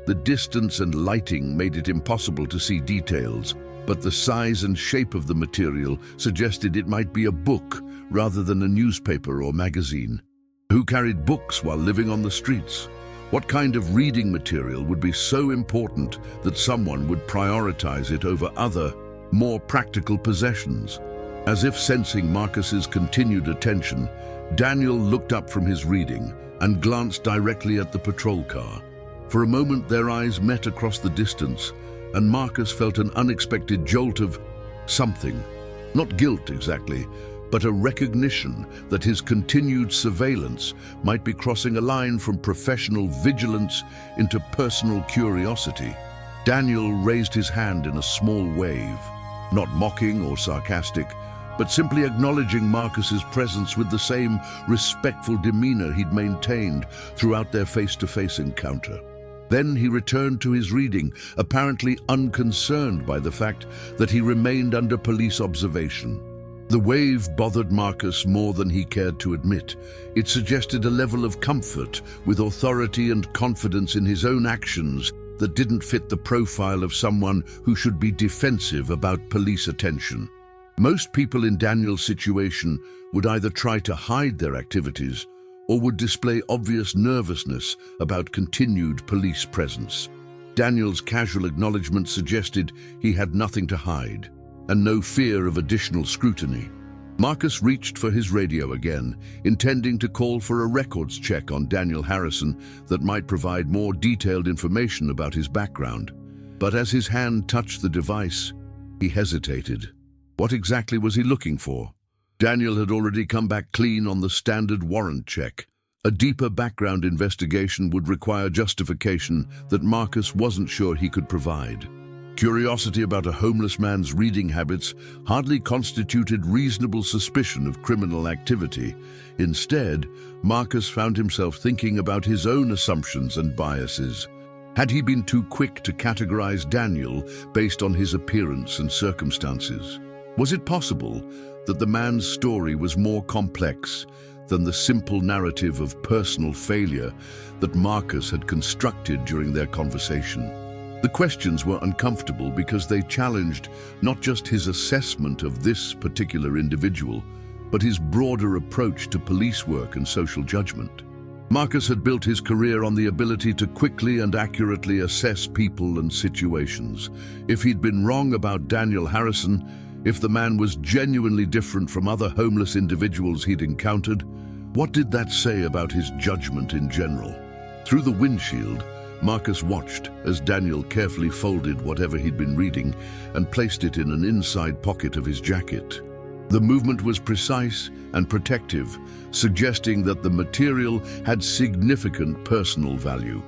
The distance and lighting made it impossible to see details, but the size and shape of the material suggested it might be a book rather than a newspaper or magazine. Who carried books while living on the streets? What kind of reading material would be so important that someone would prioritize it over other, more practical possessions? As if sensing Marcus's continued attention, Daniel looked up from his reading and glanced directly at the patrol car. For a moment, their eyes met across the distance, and Marcus felt an unexpected jolt of something. Not guilt exactly, but a recognition that his continued surveillance might be crossing a line from professional vigilance into personal curiosity. Daniel raised his hand in a small wave, not mocking or sarcastic, but simply acknowledging Marcus's presence with the same respectful demeanor he'd maintained throughout their face-to-face encounter. Then he returned to his reading, apparently unconcerned by the fact that he remained under police observation. The wave bothered Marcus more than he cared to admit. It suggested a level of comfort with authority and confidence in his own actions that didn't fit the profile of someone who should be defensive about police attention. Most people in Daniel's situation would either try to hide their activities or would display obvious nervousness about continued police presence. Daniel's casual acknowledgement suggested he had nothing to hide and no fear of additional scrutiny. Marcus reached for his radio again, intending to call for a records check on Daniel Harrison that might provide more detailed information about his background. But as his hand touched the device, he hesitated. What exactly was he looking for? Daniel had already come back clean on the standard warrant check. A deeper background investigation would require justification that Marcus wasn't sure he could provide. Curiosity about a homeless man's reading habits hardly constituted reasonable suspicion of criminal activity. Instead, Marcus found himself thinking about his own assumptions and biases. Had he been too quick to categorize Daniel based on his appearance and circumstances? Was it possible that the man's story was more complex than the simple narrative of personal failure that Marcus had constructed during their conversation? The questions were uncomfortable because they challenged not just his assessment of this particular individual, but his broader approach to police work and social judgment. Marcus had built his career on the ability to quickly and accurately assess people and situations. If he'd been wrong about Daniel Harrison, if the man was genuinely different from other homeless individuals he'd encountered, what did that say about his judgment in general? Through the windshield, Marcus watched as Daniel carefully folded whatever he'd been reading and placed it in an inside pocket of his jacket. The movement was precise and protective, suggesting that the material had significant personal value.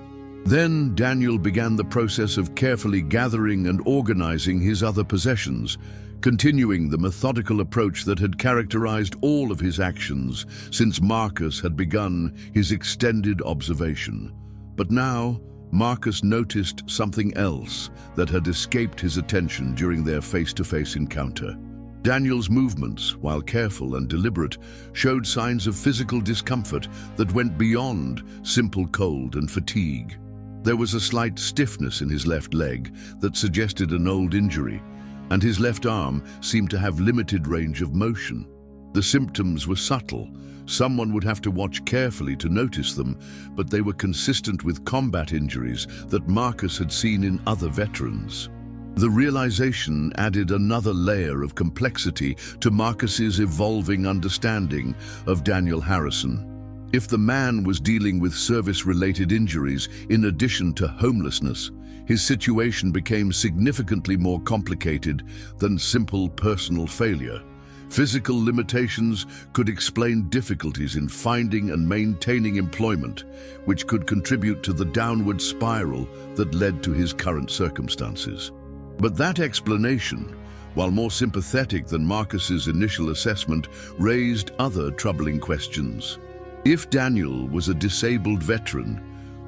Then Daniel began the process of carefully gathering and organizing his other possessions, continuing the methodical approach that had characterized all of his actions since Marcus had begun his extended observation. But now, Marcus noticed something else that had escaped his attention during their face-to-face encounter. Daniel's movements, while careful and deliberate, showed signs of physical discomfort that went beyond simple cold and fatigue. There was a slight stiffness in his left leg that suggested an old injury, and his left arm seemed to have limited range of motion. The symptoms were subtle. Someone would have to watch carefully to notice them, but they were consistent with combat injuries that Marcus had seen in other veterans. The realization added another layer of complexity to Marcus's evolving understanding of Daniel Harrison. If the man was dealing with service-related injuries in addition to homelessness, his situation became significantly more complicated than simple personal failure. Physical limitations could explain difficulties in finding and maintaining employment, which could contribute to the downward spiral that led to his current circumstances. But that explanation, while more sympathetic than Marcus's initial assessment, raised other troubling questions. If Daniel was a disabled veteran,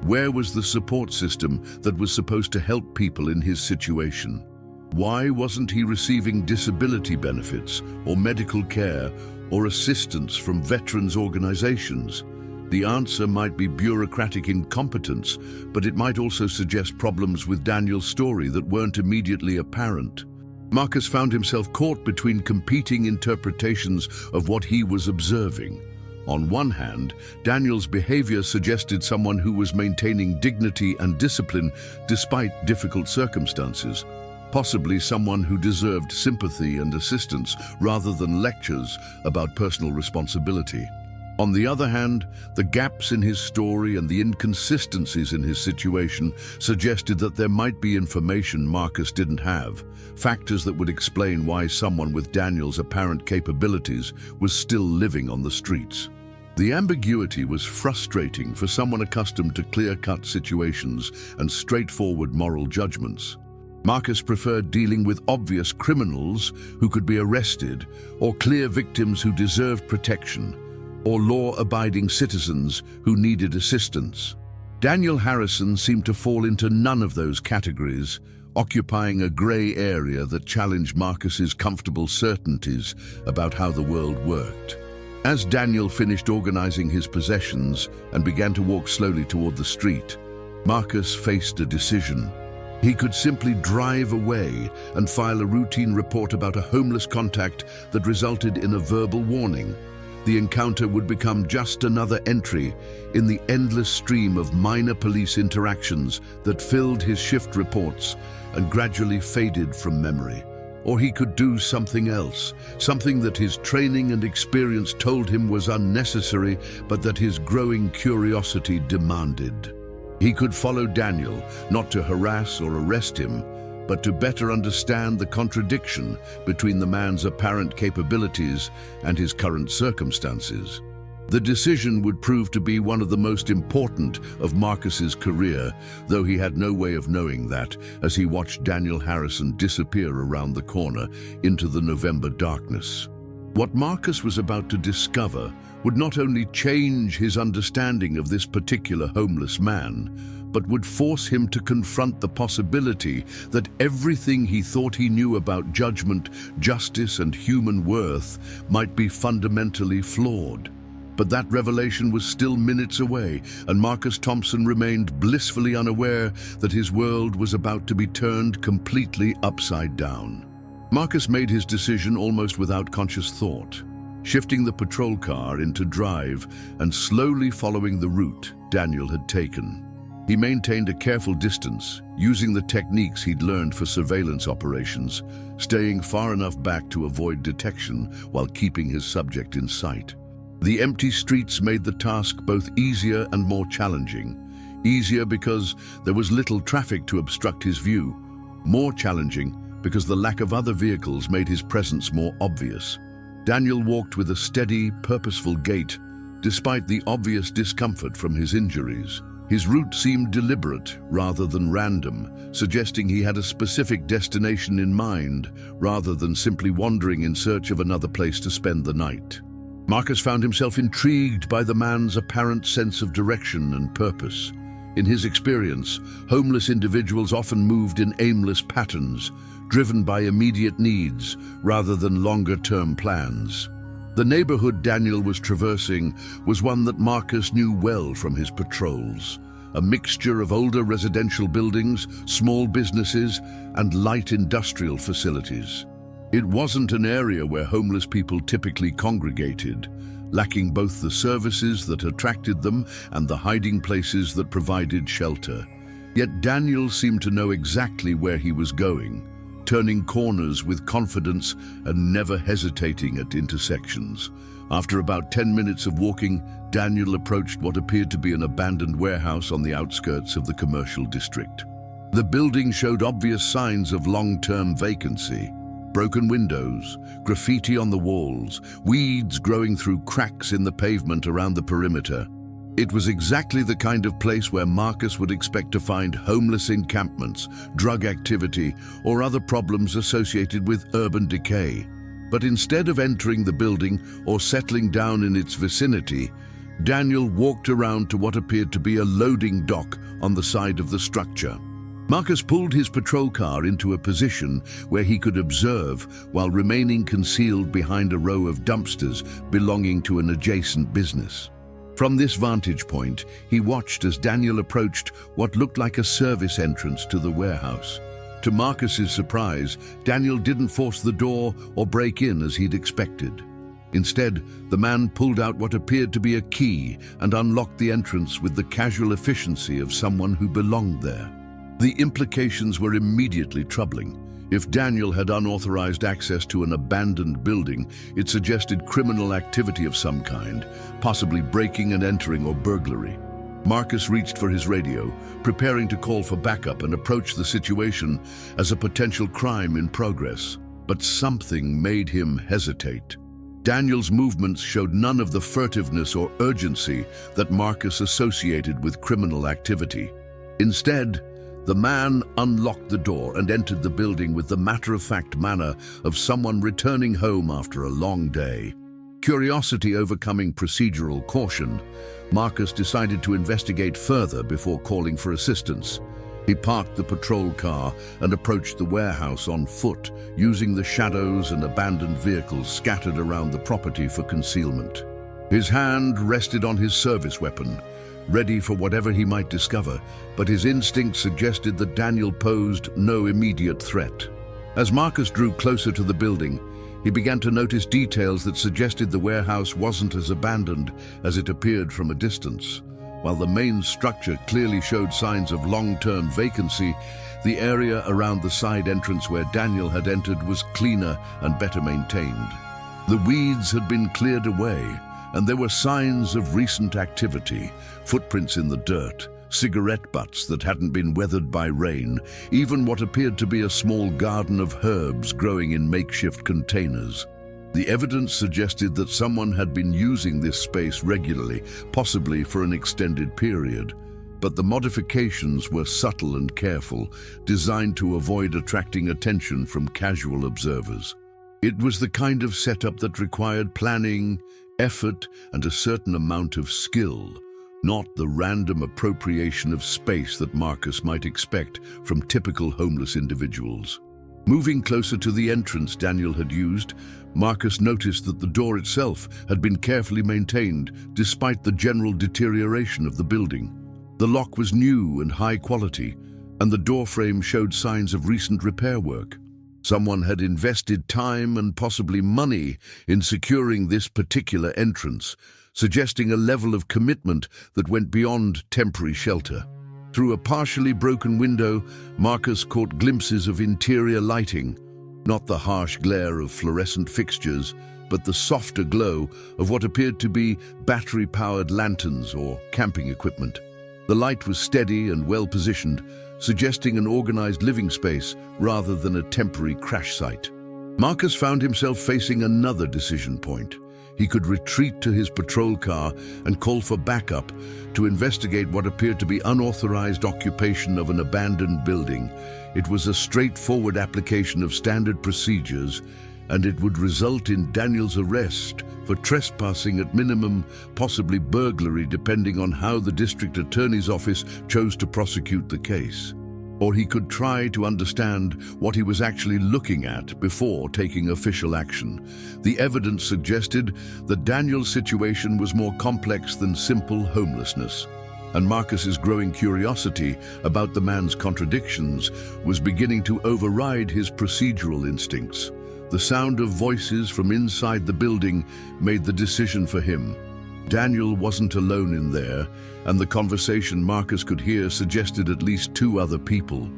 where was the support system that was supposed to help people in his situation? Why wasn't he receiving disability benefits or medical care or assistance from veterans organizations? The answer might be bureaucratic incompetence, but it might also suggest problems with Daniel's story that weren't immediately apparent. Marcus found himself caught between competing interpretations of what he was observing. On one hand, Daniel's behavior suggested someone who was maintaining dignity and discipline despite difficult circumstances, possibly someone who deserved sympathy and assistance rather than lectures about personal responsibility. On the other hand, the gaps in his story and the inconsistencies in his situation suggested that there might be information Marcus didn't have, factors that would explain why someone with Daniel's apparent capabilities was still living on the streets. The ambiguity was frustrating for someone accustomed to clear-cut situations and straightforward moral judgments. Marcus preferred dealing with obvious criminals who could be arrested, or clear victims who deserved protection, or law-abiding citizens who needed assistance. Daniel Harrison seemed to fall into none of those categories, occupying a gray area that challenged Marcus's comfortable certainties about how the world worked. As Daniel finished organizing his possessions and began to walk slowly toward the street, Marcus faced a decision. He could simply drive away and file a routine report about a homeless contact that resulted in a verbal warning. The encounter would become just another entry in the endless stream of minor police interactions that filled his shift reports and gradually faded from memory. Or he could do something else, something that his training and experience told him was unnecessary, but that his growing curiosity demanded. He could follow Daniel, not to harass or arrest him, but to better understand the contradiction between the man's apparent capabilities and his current circumstances. The decision would prove to be one of the most important of Marcus's career, though he had no way of knowing that as he watched Daniel Harrison disappear around the corner into the November darkness. What Marcus was about to discover would not only change his understanding of this particular homeless man, but would force him to confront the possibility that everything he thought he knew about judgment, justice, and human worth might be fundamentally flawed. But that revelation was still minutes away, and Marcus Thompson remained blissfully unaware that his world was about to be turned completely upside down. Marcus made his decision almost without conscious thought, shifting the patrol car into drive and slowly following the route Daniel had taken. He maintained a careful distance, using the techniques he'd learned for surveillance operations, staying far enough back to avoid detection while keeping his subject in sight. The empty streets made the task both easier and more challenging. Easier because there was little traffic to obstruct his view. More challenging because the lack of other vehicles made his presence more obvious. Daniel walked with a steady, purposeful gait, despite the obvious discomfort from his injuries. His route seemed deliberate rather than random, suggesting he had a specific destination in mind, rather than simply wandering in search of another place to spend the night. Marcus found himself intrigued by the man's apparent sense of direction and purpose. In his experience, homeless individuals often moved in aimless patterns, driven by immediate needs rather than longer-term plans. The neighborhood Daniel was traversing was one that Marcus knew well from his patrols, a mixture of older residential buildings, small businesses, and light industrial facilities. It wasn't an area where homeless people typically congregated, lacking both the services that attracted them and the hiding places that provided shelter. Yet Daniel seemed to know exactly where he was going, turning corners with confidence and never hesitating at intersections. After about 10 minutes of walking, Daniel approached what appeared to be an abandoned warehouse on the outskirts of the commercial district. The building showed obvious signs of long-term vacancy. Broken windows, graffiti on the walls, weeds growing through cracks in the pavement around the perimeter. It was exactly the kind of place where Marcus would expect to find homeless encampments, drug activity, or other problems associated with urban decay. But instead of entering the building or settling down in its vicinity, Daniel walked around to what appeared to be a loading dock on the side of the structure. Marcus pulled his patrol car into a position where he could observe while remaining concealed behind a row of dumpsters belonging to an adjacent business. From this vantage point, he watched as Daniel approached what looked like a service entrance to the warehouse. To Marcus's surprise, Daniel didn't force the door or break in as he'd expected. Instead, the man pulled out what appeared to be a key and unlocked the entrance with the casual efficiency of someone who belonged there. The implications were immediately troubling. If Daniel had unauthorized access to an abandoned building, it suggested criminal activity of some kind, possibly breaking and entering or burglary. Marcus reached for his radio, preparing to call for backup and approach the situation as a potential crime in progress. But something made him hesitate. Daniel's movements showed none of the furtiveness or urgency that Marcus associated with criminal activity. Instead, the man unlocked the door and entered the building with the matter-of-fact manner of someone returning home after a long day. Curiosity overcoming procedural caution, Marcus decided to investigate further before calling for assistance. He parked the patrol car and approached the warehouse on foot, using the shadows and abandoned vehicles scattered around the property for concealment. His hand rested on his service weapon, ready for whatever he might discover, but his instinct suggested that Daniel posed no immediate threat. As Marcus drew closer to the building, he began to notice details that suggested the warehouse wasn't as abandoned as it appeared from a distance. While the main structure clearly showed signs of long-term vacancy, the area around the side entrance where Daniel had entered was cleaner and better maintained. The weeds had been cleared away, and there were signs of recent activity, footprints in the dirt, cigarette butts that hadn't been weathered by rain, even what appeared to be a small garden of herbs growing in makeshift containers. The evidence suggested that someone had been using this space regularly, possibly for an extended period. But the modifications were subtle and careful, designed to avoid attracting attention from casual observers. It was the kind of setup that required planning, effort, and a certain amount of skill, not the random appropriation of space that Marcus might expect from typical homeless individuals. Moving closer to the entrance Daniel had used, Marcus noticed that the door itself had been carefully maintained despite the general deterioration of the building. The lock was new and high quality, and the door frame showed signs of recent repair work. Someone had invested time and possibly money in securing this particular entrance, suggesting a level of commitment that went beyond temporary shelter. Through a partially broken window, Marcus caught glimpses of interior lighting, not the harsh glare of fluorescent fixtures, but the softer glow of what appeared to be battery-powered lanterns or camping equipment. The light was steady and well-positioned, suggesting an organized living space rather than a temporary crash site. Marcus found himself facing another decision point. He could retreat to his patrol car and call for backup to investigate what appeared to be unauthorized occupation of an abandoned building. It was a straightforward application of standard procedures, and it would result in Daniel's arrest for trespassing at minimum, possibly burglary, depending on how the district attorney's office chose to prosecute the case. Or he could try to understand what he was actually looking at before taking official action. The evidence suggested that Daniel's situation was more complex than simple homelessness, and Marcus's growing curiosity about the man's contradictions was beginning to override his procedural instincts. The sound of voices from inside the building made the decision for him. Daniel wasn't alone in there, and the conversation Marcus could hear suggested at least 2 other people.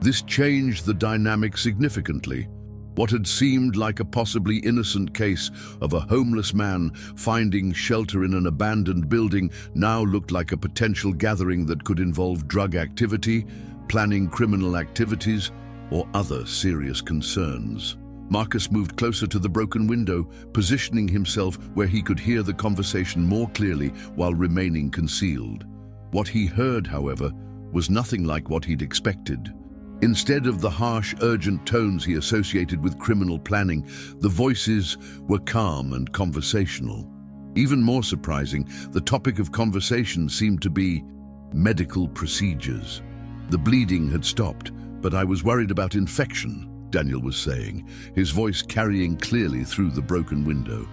This changed the dynamic significantly. What had seemed like a possibly innocent case of a homeless man finding shelter in an abandoned building now looked like a potential gathering that could involve drug activity, planning criminal activities, or other serious concerns. Marcus moved closer to the broken window, positioning himself where he could hear the conversation more clearly while remaining concealed. What he heard, however, was nothing like what he'd expected. Instead of the harsh, urgent tones he associated with criminal planning, the voices were calm and conversational. Even more surprising, the topic of conversation seemed to be medical procedures. The bleeding had stopped, but I was worried about infection, Daniel was saying, his voice carrying clearly through the broken window.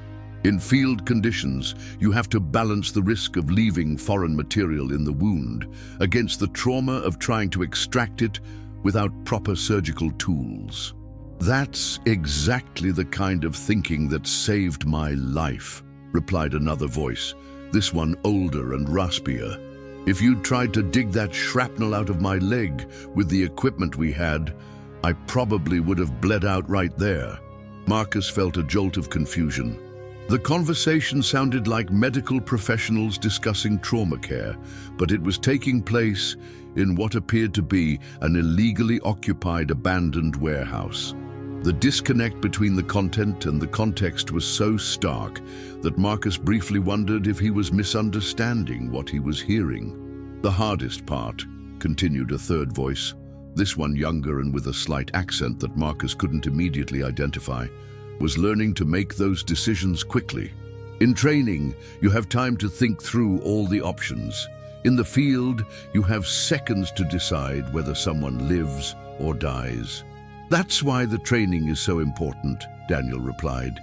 In field conditions, you have to balance the risk of leaving foreign material in the wound against the trauma of trying to extract it without proper surgical tools. That's exactly the kind of thinking that saved my life, replied another voice, this one older and raspier. If you'd tried to dig that shrapnel out of my leg with the equipment we had, I probably would have bled out right there. Marcus felt a jolt of confusion. The conversation sounded like medical professionals discussing trauma care, but it was taking place in what appeared to be an illegally occupied abandoned warehouse. The disconnect between the content and the context was so stark that Marcus briefly wondered if he was misunderstanding what he was hearing. The hardest part, continued a third voice, this one younger and with a slight accent that Marcus couldn't immediately identify, was learning to make those decisions quickly. In training, you have time to think through all the options. In the field, you have seconds to decide whether someone lives or dies. That's why the training is so important, Daniel replied.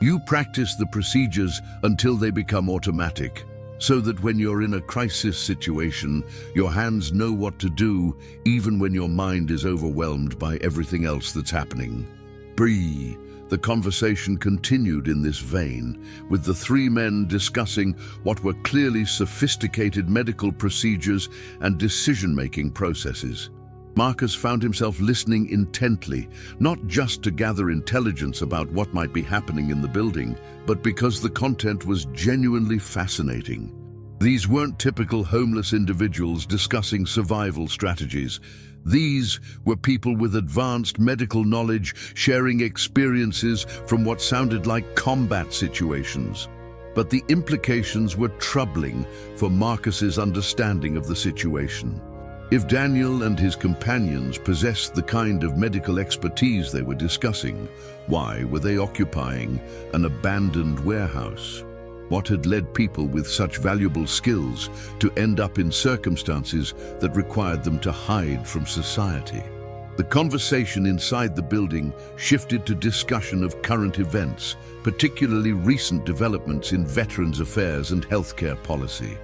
You practice the procedures until they become automatic, so that when you're in a crisis situation, your hands know what to do, even when your mind is overwhelmed by everything else that's happening. Breathe. The conversation continued in this vein, with the 3 men discussing what were clearly sophisticated medical procedures and decision-making processes. Marcus found himself listening intently, not just to gather intelligence about what might be happening in the building, but because the content was genuinely fascinating. These weren't typical homeless individuals discussing survival strategies. These were people with advanced medical knowledge sharing experiences from what sounded like combat situations. But the implications were troubling for Marcus's understanding of the situation. If Daniel and his companions possessed the kind of medical expertise they were discussing, why were they occupying an abandoned warehouse? What had led people with such valuable skills to end up in circumstances that required them to hide from society? The conversation inside the building shifted to discussion of current events, particularly recent developments in veterans' affairs and healthcare policy.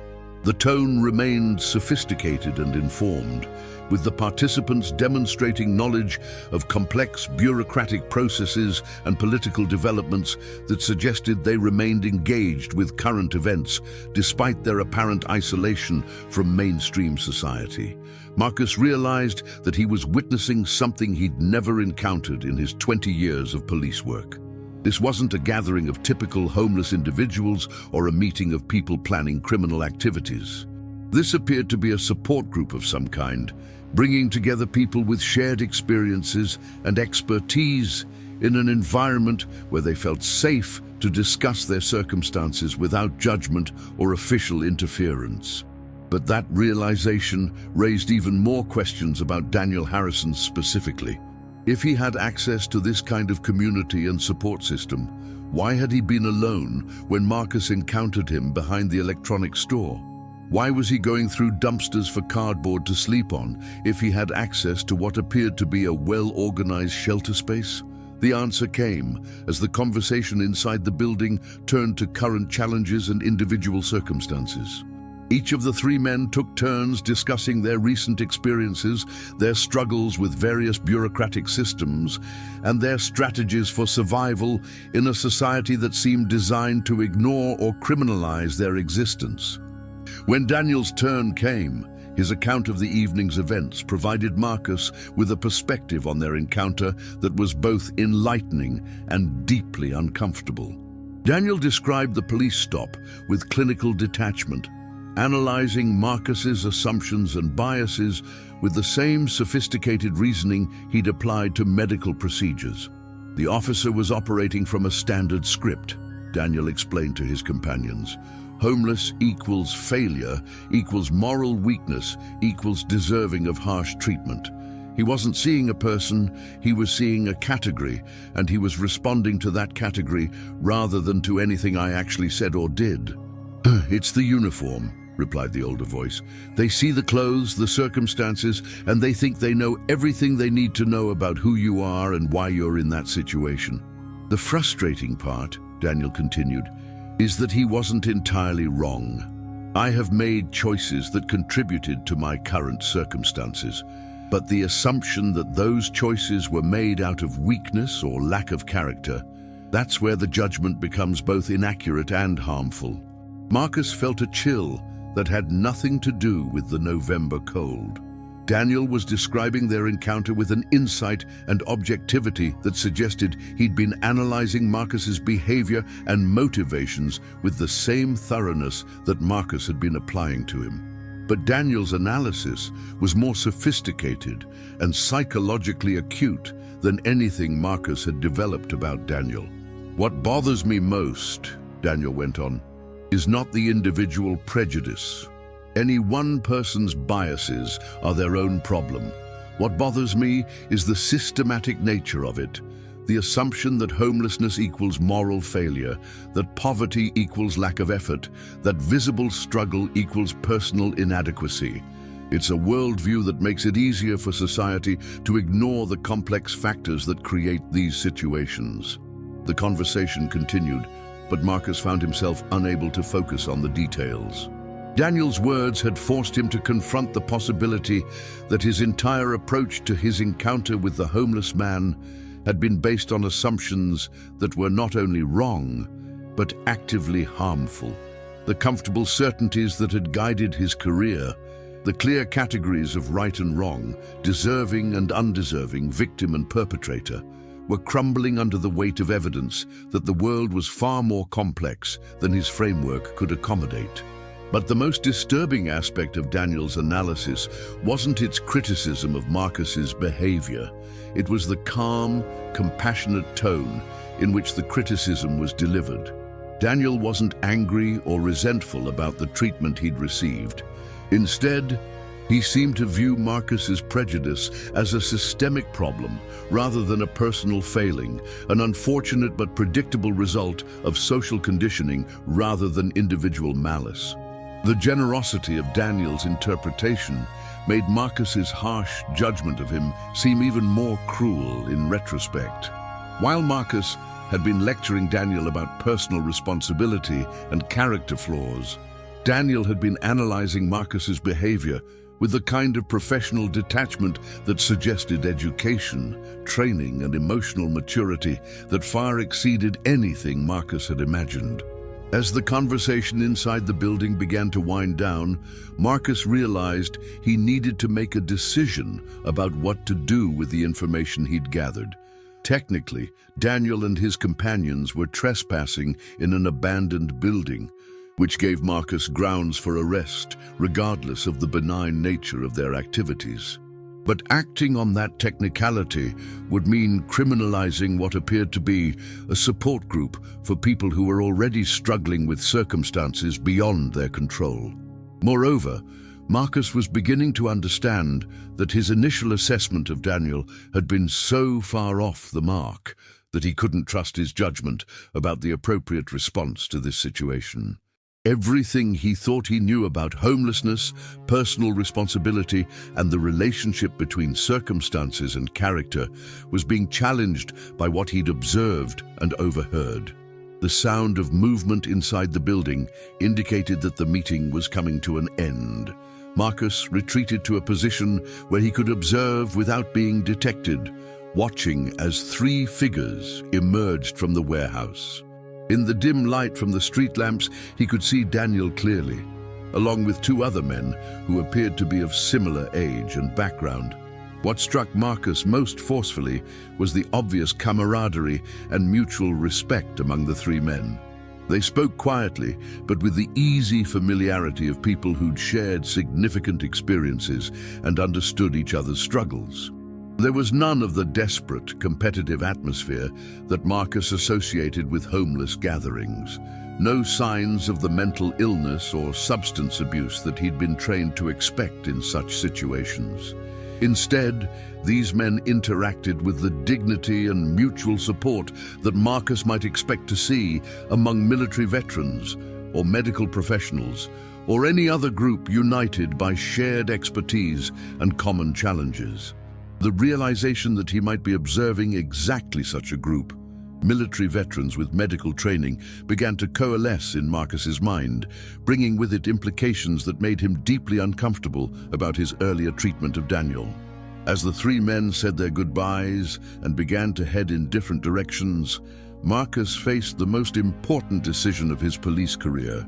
The tone remained sophisticated and informed, with the participants demonstrating knowledge of complex bureaucratic processes and political developments that suggested they remained engaged with current events despite their apparent isolation from mainstream society. Marcus realized that he was witnessing something he'd never encountered in his 20 years of police work. This wasn't a gathering of typical homeless individuals or a meeting of people planning criminal activities. This appeared to be a support group of some kind, bringing together people with shared experiences and expertise in an environment where they felt safe to discuss their circumstances without judgment or official interference. But that realization raised even more questions about Daniel Harrison specifically. If he had access to this kind of community and support system, why had he been alone when Marcus encountered him behind the electronics store? Why was he going through dumpsters for cardboard to sleep on if he had access to what appeared to be a well-organized shelter space? The answer came as the conversation inside the building turned to current challenges and individual circumstances. Each of the three men took turns discussing their recent experiences, their struggles with various bureaucratic systems, and their strategies for survival in a society that seemed designed to ignore or criminalize their existence. When Daniel's turn came, his account of the evening's events provided Marcus with a perspective on their encounter that was both enlightening and deeply uncomfortable. Daniel described the police stop with clinical detachment, analyzing Marcus's assumptions and biases with the same sophisticated reasoning he'd applied to medical procedures. The officer was operating from a standard script, Daniel explained to his companions. Homeless equals failure, equals moral weakness, equals deserving of harsh treatment. He wasn't seeing a person, he was seeing a category, and he was responding to that category rather than to anything I actually said or did. It's the uniform, replied the older voice. They see the clothes, the circumstances, and they think they know everything they need to know about who you are and why you're in that situation. The frustrating part, Daniel continued, is that he wasn't entirely wrong. I have made choices that contributed to my current circumstances, but the assumption that those choices were made out of weakness or lack of character, that's where the judgment becomes both inaccurate and harmful. Marcus felt a chill that had nothing to do with the November cold. Daniel was describing their encounter with an insight and objectivity that suggested he'd been analyzing Marcus's behavior and motivations with the same thoroughness that Marcus had been applying to him. But Daniel's analysis was more sophisticated and psychologically acute than anything Marcus had developed about Daniel. What bothers me most, Daniel went on, is not the individual prejudice. Any one person's biases are their own problem. What bothers me is the systematic nature of it, the assumption that homelessness equals moral failure, that poverty equals lack of effort, that visible struggle equals personal inadequacy. It's a worldview that makes it easier for society to ignore the complex factors that create these situations. The conversation continued, but Marcus found himself unable to focus on the details. Daniel's words had forced him to confront the possibility that his entire approach to his encounter with the homeless man had been based on assumptions that were not only wrong, but actively harmful. The comfortable certainties that had guided his career, the clear categories of right and wrong, deserving and undeserving, victim and perpetrator, were crumbling under the weight of evidence that the world was far more complex than his framework could accommodate. But the most disturbing aspect of Daniel's analysis wasn't its criticism of Marcus's behavior. It was the calm, compassionate tone in which the criticism was delivered. Daniel wasn't angry or resentful about the treatment he'd received. Instead, he seemed to view Marcus's prejudice as a systemic problem rather than a personal failing, an unfortunate but predictable result of social conditioning rather than individual malice. The generosity of Daniel's interpretation made Marcus's harsh judgment of him seem even more cruel in retrospect. While Marcus had been lecturing Daniel about personal responsibility and character flaws, Daniel had been analyzing Marcus's behavior with the kind of professional detachment that suggested education, training, and emotional maturity that far exceeded anything Marcus had imagined. As the conversation inside the building began to wind down, Marcus realized he needed to make a decision about what to do with the information he'd gathered. Technically, Daniel and his companions were trespassing in an abandoned building, which gave Marcus grounds for arrest, regardless of the benign nature of their activities. But acting on that technicality would mean criminalizing what appeared to be a support group for people who were already struggling with circumstances beyond their control. Moreover, Marcus was beginning to understand that his initial assessment of Daniel had been so far off the mark that he couldn't trust his judgment about the appropriate response to this situation. Everything he thought he knew about homelessness, personal responsibility, and the relationship between circumstances and character was being challenged by what he'd observed and overheard. The sound of movement inside the building indicated that the meeting was coming to an end. Marcus retreated to a position where he could observe without being detected, watching as 3 figures emerged from the warehouse. In the dim light from the street lamps, he could see Daniel clearly, along with 2 other men who appeared to be of similar age and background. What struck Marcus most forcefully was the obvious camaraderie and mutual respect among the 3 men. They spoke quietly, but with the easy familiarity of people who'd shared significant experiences and understood each other's struggles. There was none of the desperate, competitive atmosphere that Marcus associated with homeless gatherings. No signs of the mental illness or substance abuse that he'd been trained to expect in such situations. Instead, these men interacted with the dignity and mutual support that Marcus might expect to see among military veterans or medical professionals, or any other group united by shared expertise and common challenges. The realization that he might be observing exactly such a group, military veterans with medical training, began to coalesce in Marcus's mind, bringing with it implications that made him deeply uncomfortable about his earlier treatment of Daniel. As the 3 men said their goodbyes and began to head in different directions, Marcus faced the most important decision of his police career.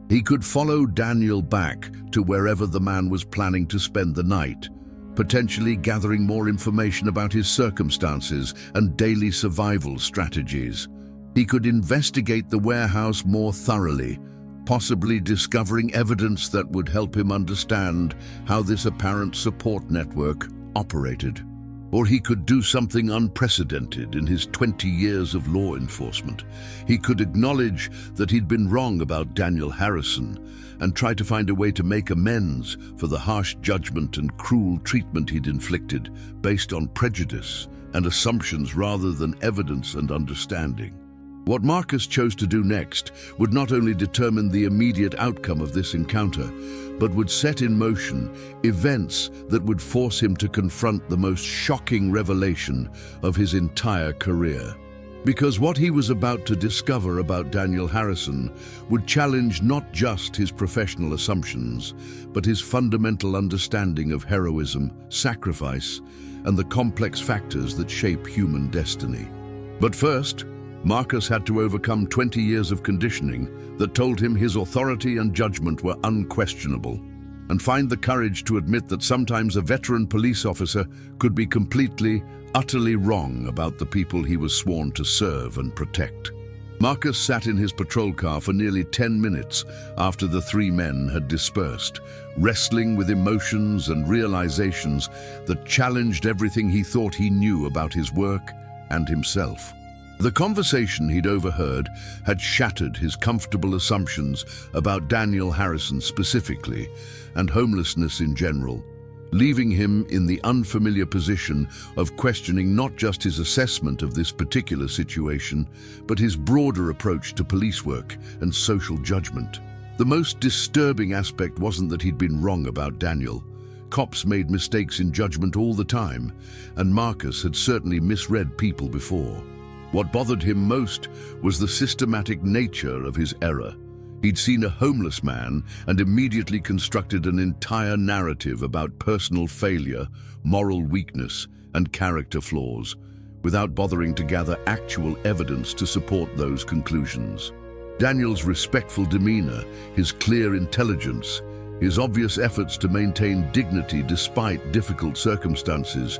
He could follow Daniel back to wherever the man was planning to spend the night, potentially gathering more information about his circumstances and daily survival strategies. He could investigate the warehouse more thoroughly, possibly discovering evidence that would help him understand how this apparent support network operated. Or he could do something unprecedented in his 20 years of law enforcement. He could acknowledge that he'd been wrong about Daniel Harrison and try to find a way to make amends for the harsh judgment and cruel treatment he'd inflicted based on prejudice and assumptions rather than evidence and understanding. What Marcus chose to do next would not only determine the immediate outcome of this encounter, but would set in motion events that would force him to confront the most shocking revelation of his entire career. Because what he was about to discover about Daniel Harrison would challenge not just his professional assumptions, but his fundamental understanding of heroism, sacrifice, and the complex factors that shape human destiny. But first, Marcus had to overcome 20 years of conditioning that told him his authority and judgment were unquestionable, and find the courage to admit that sometimes a veteran police officer could be completely, utterly wrong about the people he was sworn to serve and protect. Marcus sat in his patrol car for nearly 10 minutes after the 3 men had dispersed, wrestling with emotions and realizations that challenged everything he thought he knew about his work and himself. The conversation he'd overheard had shattered his comfortable assumptions about Daniel Harrison specifically, and homelessness in general, leaving him in the unfamiliar position of questioning not just his assessment of this particular situation, but his broader approach to police work and social judgment. The most disturbing aspect wasn't that he'd been wrong about Daniel. Cops made mistakes in judgment all the time, and Marcus had certainly misread people before. What bothered him most was the systematic nature of his error. He'd seen a homeless man and immediately constructed an entire narrative about personal failure, moral weakness, and character flaws, without bothering to gather actual evidence to support those conclusions. Daniel's respectful demeanor, his clear intelligence, his obvious efforts to maintain dignity despite difficult circumstances,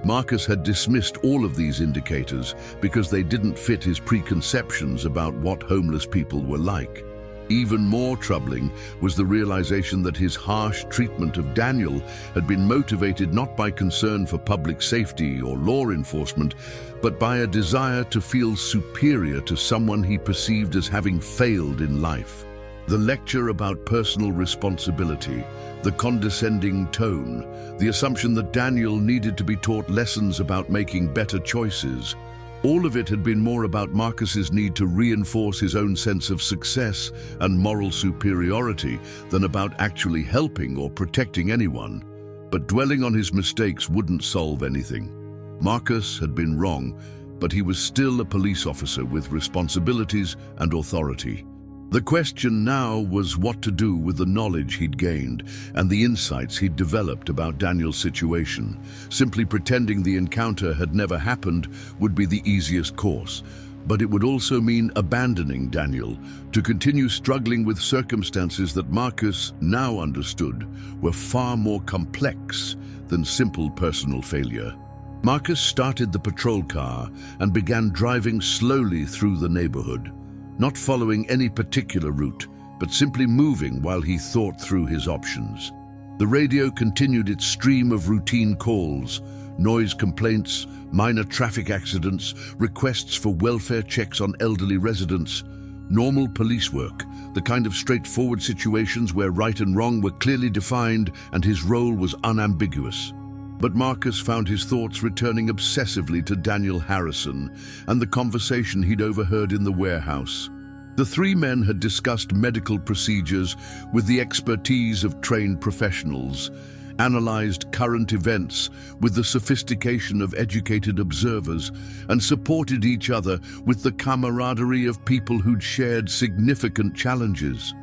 Marcus had dismissed all of these indicators because they didn't fit his preconceptions about what homeless people were like. Even more troubling was the realization that his harsh treatment of Daniel had been motivated not by concern for public safety or law enforcement, but by a desire to feel superior to someone he perceived as having failed in life. The lecture about personal responsibility, the condescending tone, the assumption that Daniel needed to be taught lessons about making better choices, All of it had been more about Marcus's need to reinforce his own sense of success and moral superiority than about actually helping or protecting anyone. But dwelling on his mistakes wouldn't solve anything. Marcus had been wrong, but he was still a police officer with responsibilities and authority. The question now was what to do with the knowledge he'd gained and the insights he'd developed about Daniel's situation. Simply pretending the encounter had never happened would be the easiest course, but it would also mean abandoning Daniel to continue struggling with circumstances that Marcus now understood were far more complex than simple personal failure. Marcus started the patrol car and began driving slowly through the neighborhood, not following any particular route, but simply moving while he thought through his options. The radio continued its stream of routine calls, noise complaints, minor traffic accidents, requests for welfare checks on elderly residents, normal police work, the kind of straightforward situations where right and wrong were clearly defined and his role was unambiguous. But Marcus found his thoughts returning obsessively to Daniel Harrison and the conversation he'd overheard in the warehouse. The three men had discussed medical procedures with the expertise of trained professionals, analyzed current events with the sophistication of educated observers, and supported each other with the camaraderie of people who'd shared significant challenges.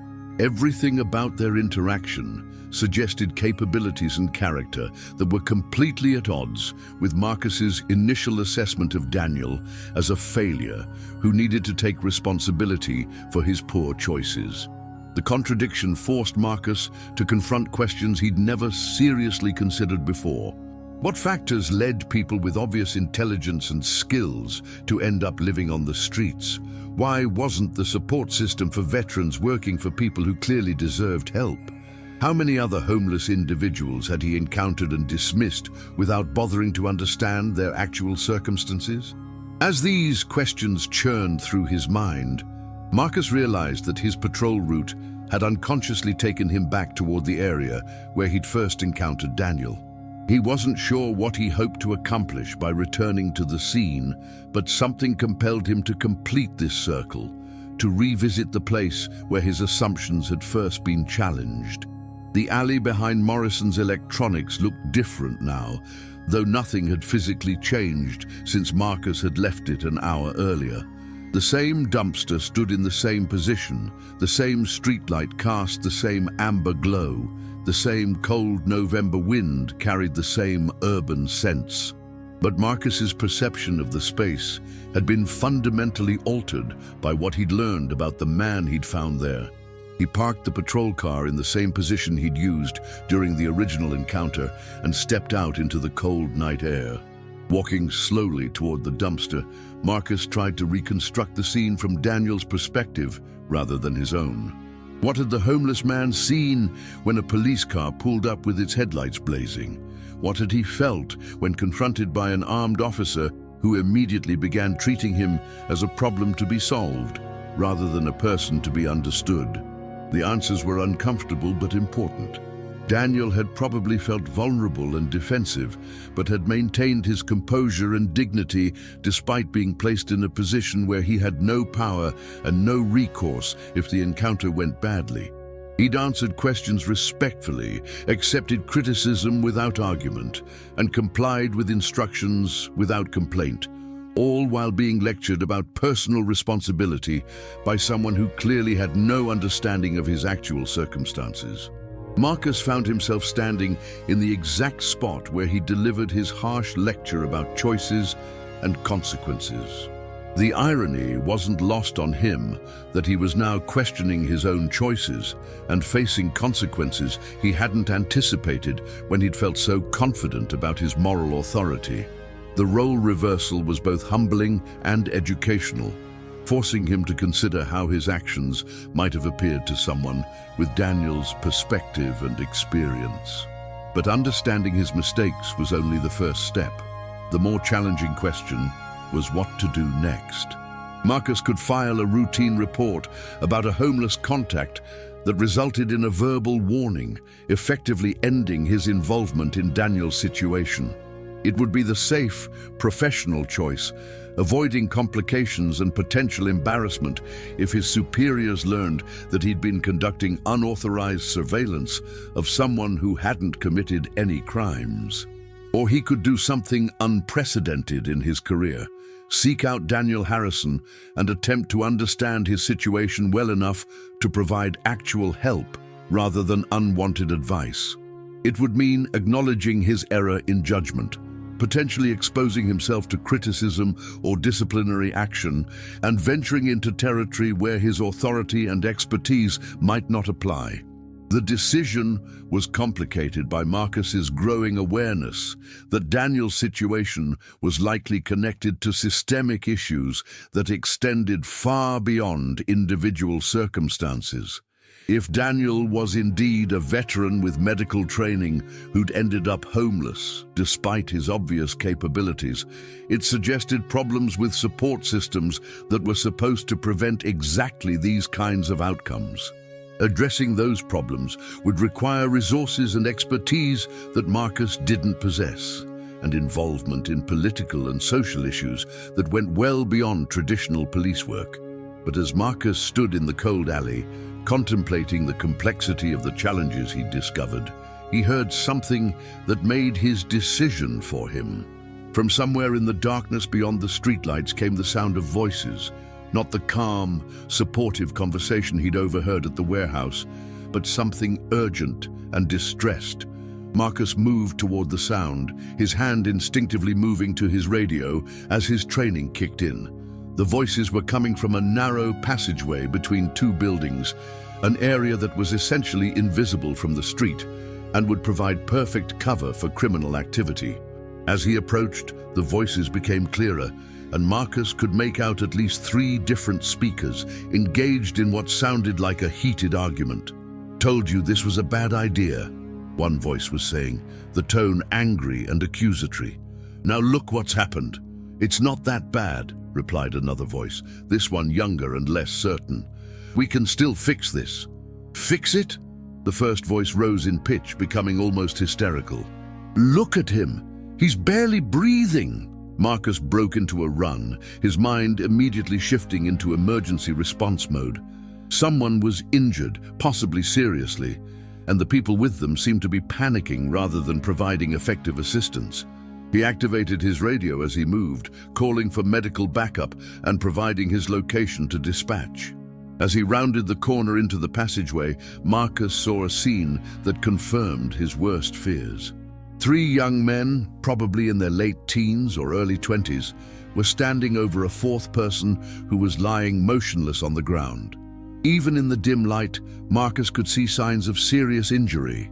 Everything about their interaction suggested capabilities and character that were completely at odds with Marcus's initial assessment of Daniel as a failure who needed to take responsibility for his poor choices. The contradiction forced Marcus to confront questions he'd never seriously considered before. What factors led people with obvious intelligence and skills to end up living on the streets? Why wasn't the support system for veterans working for people who clearly deserved help? How many other homeless individuals had he encountered and dismissed without bothering to understand their actual circumstances? As these questions churned through his mind, Marcus realized that his patrol route had unconsciously taken him back toward the area where he'd first encountered Daniel. He wasn't sure what he hoped to accomplish by returning to the scene, but something compelled him to complete this circle, to revisit the place where his assumptions had first been challenged. The alley behind Morrison's Electronics looked different now, though nothing had physically changed since Marcus had left it an hour earlier. The same dumpster stood in the same position, the same streetlight cast the same amber glow, the same cold November wind carried the same urban sense. But Marcus's perception of the space had been fundamentally altered by what he'd learned about the man he'd found there. He parked the patrol car in the same position he'd used during the original encounter and stepped out into the cold night air. Walking slowly toward the dumpster, Marcus tried to reconstruct the scene from Daniel's perspective rather than his own. What had the homeless man seen when a police car pulled up with its headlights blazing? What had he felt when confronted by an armed officer who immediately began treating him as a problem to be solved rather than a person to be understood? The answers were uncomfortable but important. Daniel had probably felt vulnerable and defensive, but had maintained his composure and dignity despite being placed in a position where he had no power and no recourse if the encounter went badly. He'd answered questions respectfully, accepted criticism without argument, and complied with instructions without complaint, all while being lectured about personal responsibility by someone who clearly had no understanding of his actual circumstances. Marcus found himself standing in the exact spot where he delivered his harsh lecture about choices and consequences. The irony wasn't lost on him that he was now questioning his own choices and facing consequences he hadn't anticipated when he'd felt so confident about his moral authority. The role reversal was both humbling and educational, forcing him to consider how his actions might have appeared to someone with Daniel's perspective and experience. But understanding his mistakes was only the first step. The more challenging question was what to do next. Marcus could file a routine report about a homeless contact that resulted in a verbal warning, effectively ending his involvement in Daniel's situation. It would be the safe, professional choice, avoiding complications and potential embarrassment if his superiors learned that he'd been conducting unauthorized surveillance of someone who hadn't committed any crimes. Or he could do something unprecedented in his career: seek out Daniel Harrison and attempt to understand his situation well enough to provide actual help rather than unwanted advice. It would mean acknowledging his error in judgment, potentially exposing himself to criticism or disciplinary action, and venturing into territory where his authority and expertise might not apply. The decision was complicated by Marcus's growing awareness that Daniel's situation was likely connected to systemic issues that extended far beyond individual circumstances. If Daniel was indeed a veteran with medical training who'd ended up homeless despite his obvious capabilities, it suggested problems with support systems that were supposed to prevent exactly these kinds of outcomes. Addressing those problems would require resources and expertise that Marcus didn't possess, and involvement in political and social issues that went well beyond traditional police work. But as Marcus stood in the cold alley, contemplating the complexity of the challenges he'd discovered, he heard something that made his decision for him. From somewhere in the darkness beyond the streetlights came the sound of voices, not the calm, supportive conversation he'd overheard at the warehouse, but something urgent and distressed. Marcus moved toward the sound, his hand instinctively moving to his radio as his training kicked in. The voices were coming from a narrow passageway between two buildings, an area that was essentially invisible from the street and would provide perfect cover for criminal activity. As he approached, the voices became clearer, and Marcus could make out at least 3 different speakers engaged in what sounded like a heated argument. "Told you this was a bad idea," one voice was saying, the tone angry and accusatory. "Now look what's happened. It's not that bad," replied another voice, this one younger and less certain. "We can still fix this." "Fix it?" The first voice rose in pitch, becoming almost hysterical. "Look at him. He's barely breathing." Marcus broke into a run, his mind immediately shifting into emergency response mode. Someone was injured, possibly seriously, and the people with them seemed to be panicking rather than providing effective assistance. He activated his radio as he moved, calling for medical backup and providing his location to dispatch. As he rounded the corner into the passageway, Marcus saw a scene that confirmed his worst fears. 3 young men, probably in their late teens or early 20s, were standing over a 4th person who was lying motionless on the ground. Even in the dim light, Marcus could see signs of serious injury: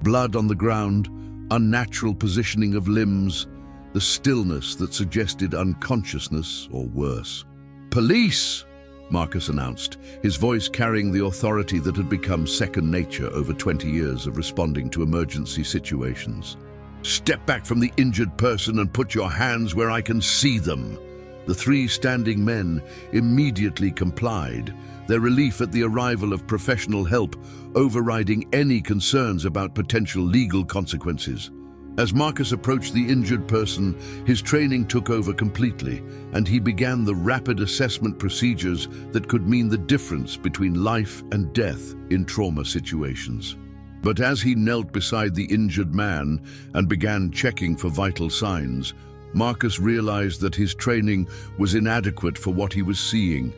blood on the ground, unnatural positioning of limbs, the stillness that suggested unconsciousness or worse. "Police!" Marcus announced, his voice carrying the authority that had become second nature over 20 years of responding to emergency situations. "Step back from the injured person and put your hands where I can see them." The 3 standing men immediately complied, their relief at the arrival of professional help overriding any concerns about potential legal consequences. As Marcus approached the injured person, his training took over completely, and he began the rapid assessment procedures that could mean the difference between life and death in trauma situations. But as he knelt beside the injured man and began checking for vital signs, Marcus realized that his training was inadequate for what he was seeing.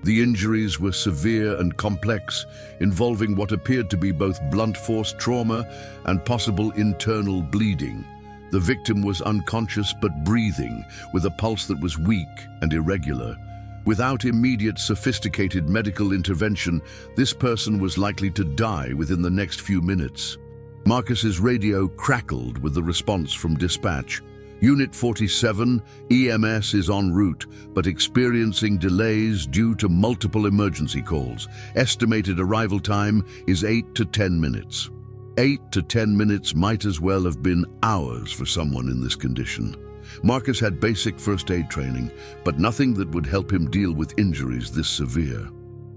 The injuries were severe and complex, involving what appeared to be both blunt force trauma and possible internal bleeding. The victim was unconscious but breathing, with a pulse that was weak and irregular. Without immediate sophisticated medical intervention, this person was likely to die within the next few minutes. Marcus's radio crackled with the response from dispatch. Unit 47, EMS is en route, but experiencing delays due to multiple emergency calls. Estimated arrival time is 8 to 10 minutes. 8 to 10 minutes might as well have been hours for someone in this condition. Marcus had basic first aid training, but nothing that would help him deal with injuries this severe.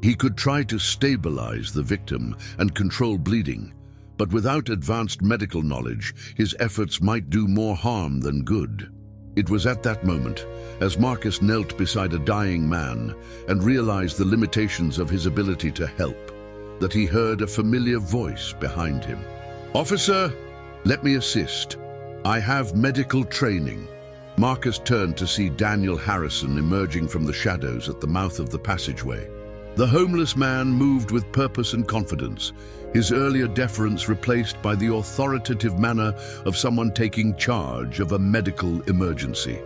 He could try to stabilize the victim and control bleeding, But without advanced medical knowledge, his efforts might do more harm than good. It was at that moment, as Marcus knelt beside a dying man and realized the limitations of his ability to help, that he heard a familiar voice behind him. "Officer, let me assist. I have medical training." Marcus turned to see Daniel Harrison emerging from the shadows at the mouth of the passageway. The homeless man moved with purpose and confidence, his earlier deference replaced by the authoritative manner of someone taking charge of a medical emergency.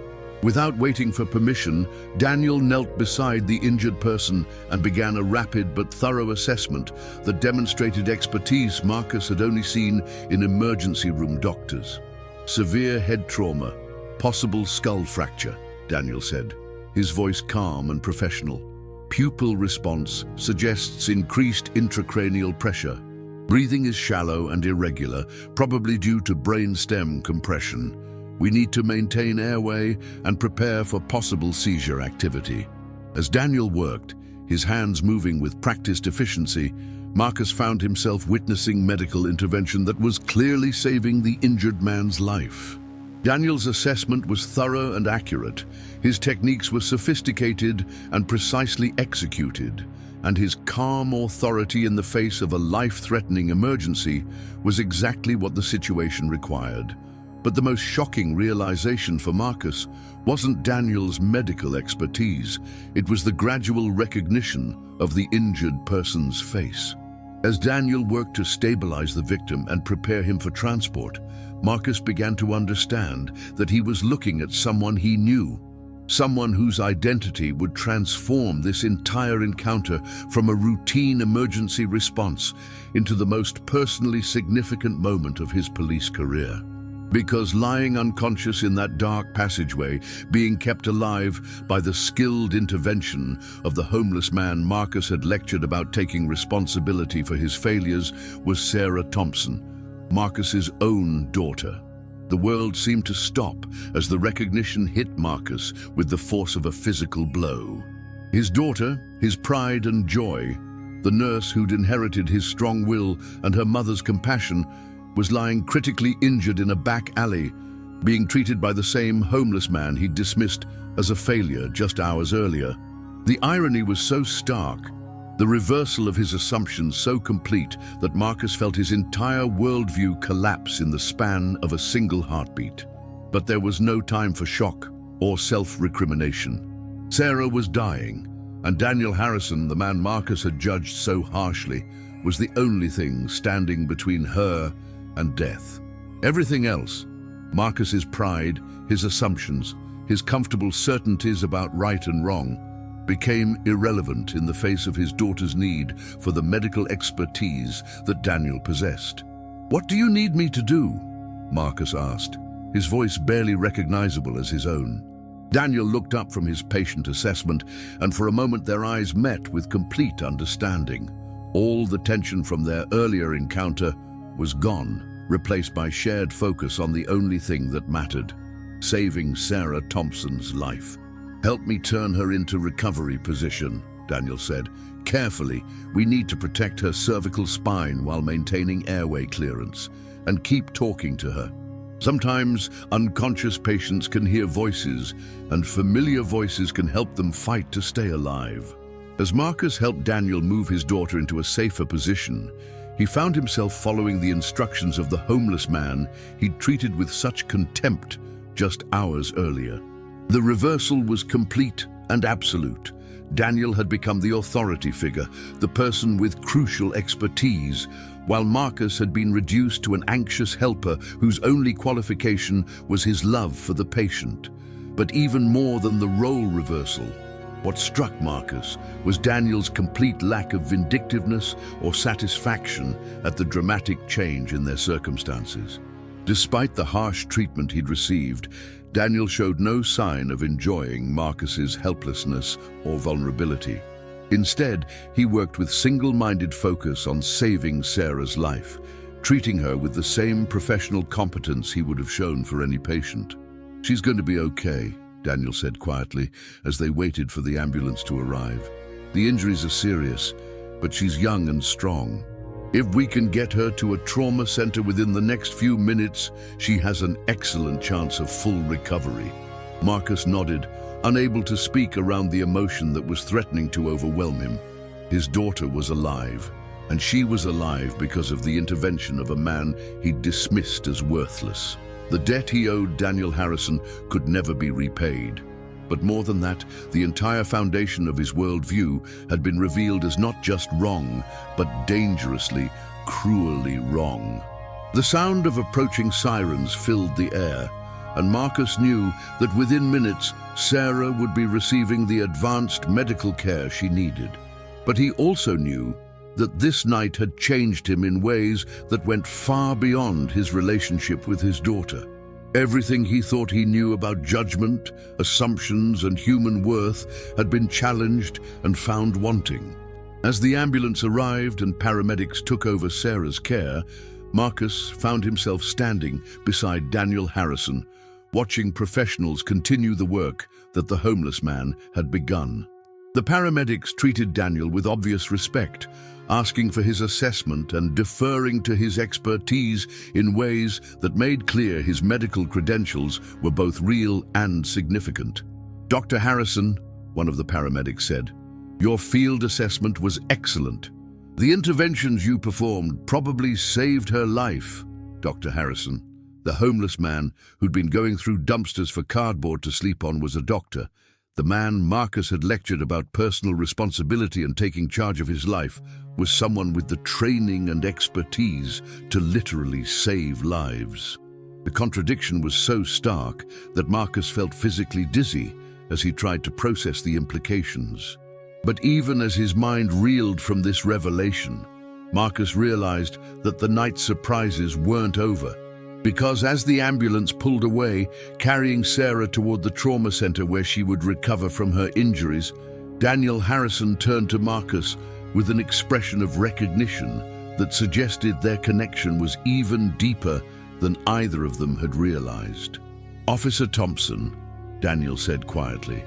Without waiting for permission, Daniel knelt beside the injured person and began a rapid but thorough assessment that demonstrated expertise Marcus had only seen in emergency room doctors. "Severe head trauma, possible skull fracture," Daniel said, his voice calm and professional. "Pupil response suggests increased intracranial pressure. Breathing is shallow and irregular, probably due to brainstem compression. We need to maintain airway and prepare for possible seizure activity." As Daniel worked, his hands moving with practiced efficiency, Marcus found himself witnessing medical intervention that was clearly saving the injured man's life. Daniel's assessment was thorough and accurate. His techniques were sophisticated and precisely executed, and his calm authority in the face of a life-threatening emergency was exactly what the situation required. But the most shocking realization for Marcus wasn't Daniel's medical expertise. It was the gradual recognition of the injured person's face. As Daniel worked to stabilize the victim and prepare him for transport, Marcus began to understand that he was looking at someone he knew, someone whose identity would transform this entire encounter from a routine emergency response into the most personally significant moment of his police career. Because lying unconscious in that dark passageway, being kept alive by the skilled intervention of the homeless man Marcus had lectured about taking responsibility for his failures, was Sarah Thompson, Marcus's own daughter. The world seemed to stop as the recognition hit Marcus with the force of a physical blow. His daughter, his pride and joy, the nurse who'd inherited his strong will and her mother's compassion, was lying critically injured in a back alley, being treated by the same homeless man he'd dismissed as a failure just hours earlier. The irony was so stark, the reversal of his assumptions so complete, that Marcus felt his entire worldview collapse in the span of a single heartbeat. But there was no time for shock or self-recrimination. Sarah was dying, and Daniel Harrison, the man Marcus had judged so harshly, was the only thing standing between her and death. Everything else, Marcus's pride, his assumptions, his comfortable certainties about right and wrong, became irrelevant in the face of his daughter's need for the medical expertise that Daniel possessed. "What do you need me to do?" Marcus asked, his voice barely recognizable as his own. Daniel looked up from his patient assessment, and for a moment their eyes met with complete understanding. All the tension from their earlier encounter was gone, replaced by shared focus on the only thing that mattered: saving Sarah Thompson's life. "Help me turn her into recovery position," Daniel said. "Carefully, we need to protect her cervical spine while maintaining airway clearance, and keep talking to her. Sometimes unconscious patients can hear voices, and familiar voices can help them fight to stay alive." As Marcus helped Daniel move his daughter into a safer position, he found himself following the instructions of the homeless man he'd treated with such contempt just hours earlier. The reversal was complete and absolute. Daniel had become the authority figure, the person with crucial expertise, while Marcus had been reduced to an anxious helper whose only qualification was his love for the patient. But even more than the role reversal, what struck Marcus was Daniel's complete lack of vindictiveness or satisfaction at the dramatic change in their circumstances. Despite the harsh treatment he'd received, Daniel showed no sign of enjoying Marcus's helplessness or vulnerability. Instead, he worked with single-minded focus on saving Sarah's life, treating her with the same professional competence he would have shown for any patient. "She's going to be okay," Daniel said quietly as they waited for the ambulance to arrive. "The injuries are serious, but she's young and strong. If we can get her to a trauma center within the next few minutes, she has an excellent chance of full recovery." Marcus nodded, unable to speak around the emotion that was threatening to overwhelm him. His daughter was alive, and she was alive because of the intervention of a man he'd dismissed as worthless. The debt he owed Daniel Harrison could never be repaid. But more than that, the entire foundation of his worldview had been revealed as not just wrong, but dangerously, cruelly wrong. The sound of approaching sirens filled the air, and Marcus knew that within minutes, Sarah would be receiving the advanced medical care she needed. But he also knew that this night had changed him in ways that went far beyond his relationship with his daughter. Everything he thought he knew about judgment, assumptions, and human worth had been challenged and found wanting. As the ambulance arrived and paramedics took over Sarah's care, Marcus found himself standing beside Daniel Harrison, watching professionals continue the work that the homeless man had begun. The paramedics treated Daniel with obvious respect, asking for his assessment and deferring to his expertise in ways that made clear his medical credentials were both real and significant. "Dr. Harrison," one of the paramedics said, "your field assessment was excellent. The interventions you performed probably saved her life." Dr. Harrison, the homeless man who'd been going through dumpsters for cardboard to sleep on, was a doctor. The man Marcus had lectured about personal responsibility and taking charge of his life was someone with the training and expertise to literally save lives. The contradiction was so stark that Marcus felt physically dizzy as he tried to process the implications. But even as his mind reeled from this revelation, Marcus realized that the night's surprises weren't over. Because as the ambulance pulled away, carrying Sarah toward the trauma center where she would recover from her injuries, Daniel Harrison turned to Marcus with an expression of recognition that suggested their connection was even deeper than either of them had realized. "Officer Thompson," Daniel said quietly,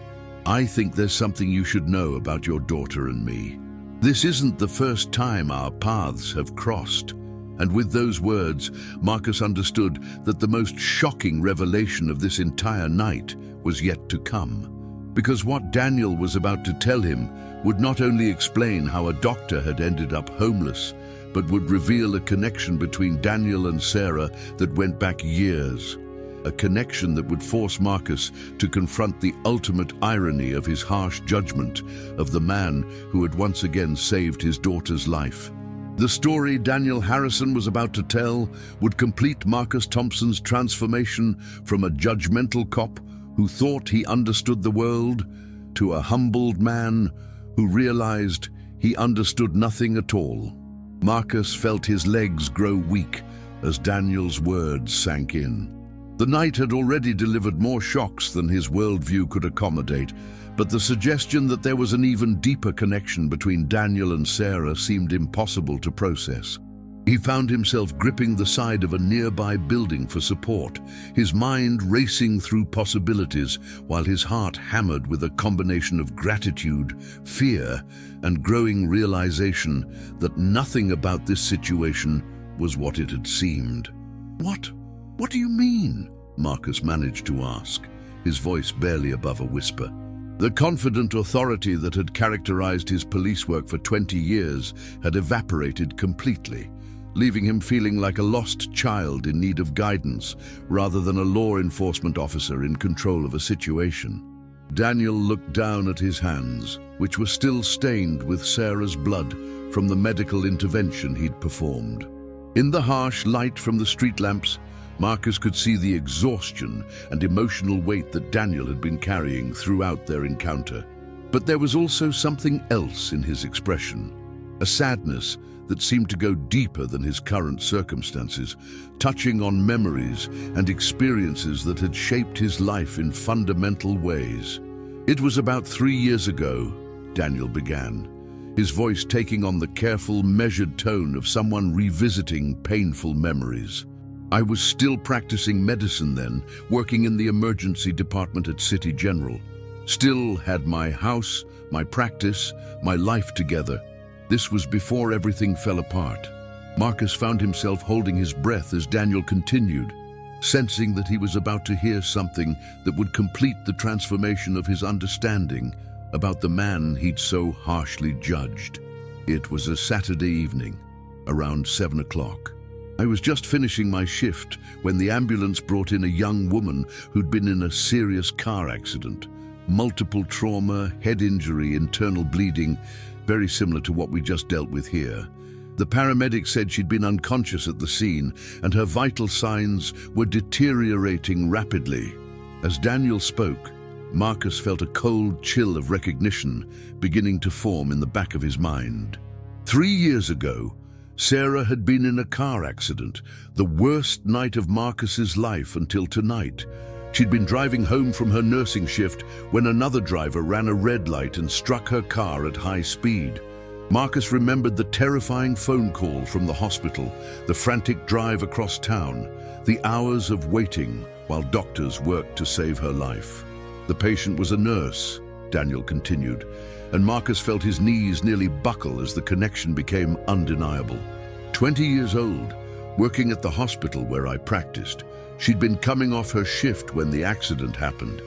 "I think there's something you should know about your daughter and me. This isn't the first time our paths have crossed." And with those words, Marcus understood that the most shocking revelation of this entire night was yet to come. Because what Daniel was about to tell him would not only explain how a doctor had ended up homeless, but would reveal a connection between Daniel and Sarah that went back years. A connection that would force Marcus to confront the ultimate irony of his harsh judgment of the man who had once again saved his daughter's life. The story Daniel Harrison was about to tell would complete Marcus Thompson's transformation from a judgmental cop who thought he understood the world to a humbled man who realized he understood nothing at all. Marcus felt his legs grow weak as Daniel's words sank in. The night had already delivered more shocks than his worldview could accommodate, but the suggestion that there was an even deeper connection between Daniel and Sarah seemed impossible to process. He found himself gripping the side of a nearby building for support, his mind racing through possibilities while his heart hammered with a combination of gratitude, fear, and growing realization that nothing about this situation was what it had seemed. What do you mean?" Marcus managed to ask, his voice barely above a whisper. The confident authority that had characterized his police work for 20 years had evaporated completely, leaving him feeling like a lost child in need of guidance rather than a law enforcement officer in control of a situation. Daniel looked down at his hands, which were still stained with Sarah's blood from the medical intervention he'd performed. In the harsh light from the street lamps, Marcus could see the exhaustion and emotional weight that Daniel had been carrying throughout their encounter. But there was also something else in his expression, a sadness that seemed to go deeper than his current circumstances, touching on memories and experiences that had shaped his life in fundamental ways. "It was about 3 years ago," Daniel began, his voice taking on the careful, measured tone of someone revisiting painful memories. "I was still practicing medicine then, working in the emergency department at City General. Still had my house, my practice, my life together. This was before everything fell apart. Marcus found himself holding his breath as Daniel continued, sensing that he was about to hear something that would complete the transformation of his understanding about the man he'd so harshly judged. It was a Saturday evening, around 7 o'clock. I was just finishing my shift when the ambulance brought in a young woman who'd been in a serious car accident. Multiple trauma, head injury, internal bleeding, very similar to what we just dealt with here. The paramedic said she'd been unconscious at the scene and her vital signs were deteriorating rapidly. As Daniel spoke, Marcus felt a cold chill of recognition beginning to form in the back of his mind. 3 years ago, Sarah had been in a car accident, the worst night of Marcus's life until tonight. She'd been driving home from her nursing shift when another driver ran a red light and struck her car at high speed. Marcus remembered the terrifying phone call from the hospital, the frantic drive across town, the hours of waiting while doctors worked to save her life. The patient was a nurse, Daniel continued, and Marcus felt his knees nearly buckle as the connection became undeniable. 20 years old, working at the hospital where I practiced, she'd been coming off her shift when the accident happened.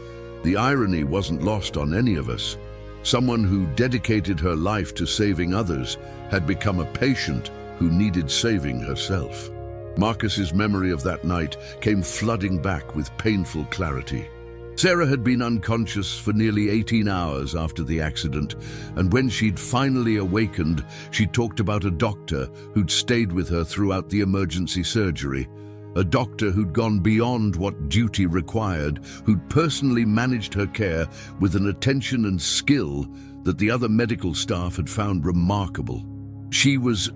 The irony wasn't lost on any of us. Someone who dedicated her life to saving others had become a patient who needed saving herself. Marcus's memory of that night came flooding back with painful clarity. Sarah had been unconscious for nearly 18 hours after the accident, and when she'd finally awakened, she talked about a doctor who'd stayed with her throughout the emergency surgery. A doctor who'd gone beyond what duty required, who'd personally managed her care with an attention and skill that the other medical staff had found remarkable. She was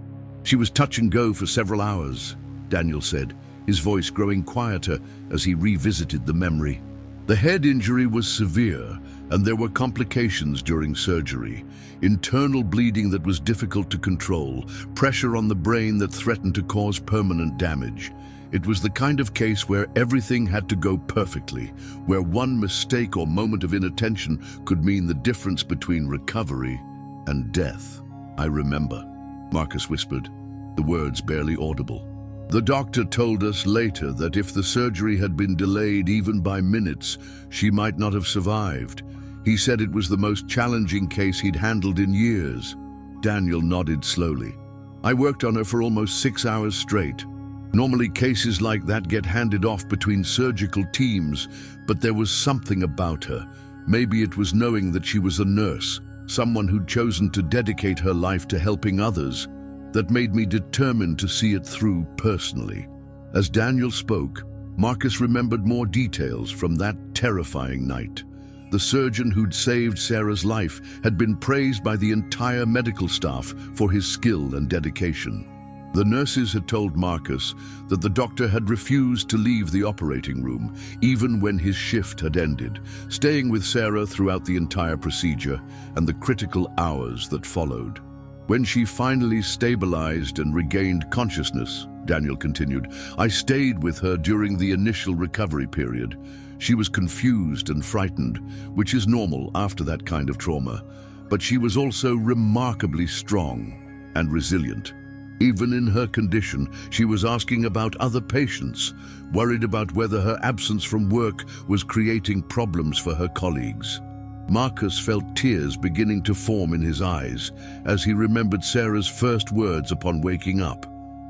touch and go for several hours, Daniel said, his voice growing quieter as he revisited the memory. The head injury was severe, and there were complications during surgery. Internal bleeding that was difficult to control, pressure on the brain that threatened to cause permanent damage. It was the kind of case where everything had to go perfectly, where one mistake or moment of inattention could mean the difference between recovery and death. I remember, Marcus whispered, the words barely audible. The doctor told us later that if the surgery had been delayed even by minutes, she might not have survived. He said it was the most challenging case he'd handled in years. Daniel nodded slowly. I worked on her for almost 6 hours straight. Normally cases like that get handed off between surgical teams, but there was something about her. Maybe it was knowing that she was a nurse, someone who'd chosen to dedicate her life to helping others, that made me determined to see it through personally. As Daniel spoke, Marcus remembered more details from that terrifying night. The surgeon who'd saved Sarah's life had been praised by the entire medical staff for his skill and dedication. The nurses had told Marcus that the doctor had refused to leave the operating room, even when his shift had ended, staying with Sarah throughout the entire procedure and the critical hours that followed. When she finally stabilized and regained consciousness, Daniel continued, I stayed with her during the initial recovery period. She was confused and frightened, which is normal after that kind of trauma, but she was also remarkably strong and resilient. Even in her condition, she was asking about other patients, worried about whether her absence from work was creating problems for her colleagues. Marcus felt tears beginning to form in his eyes as he remembered Sarah's first words upon waking up.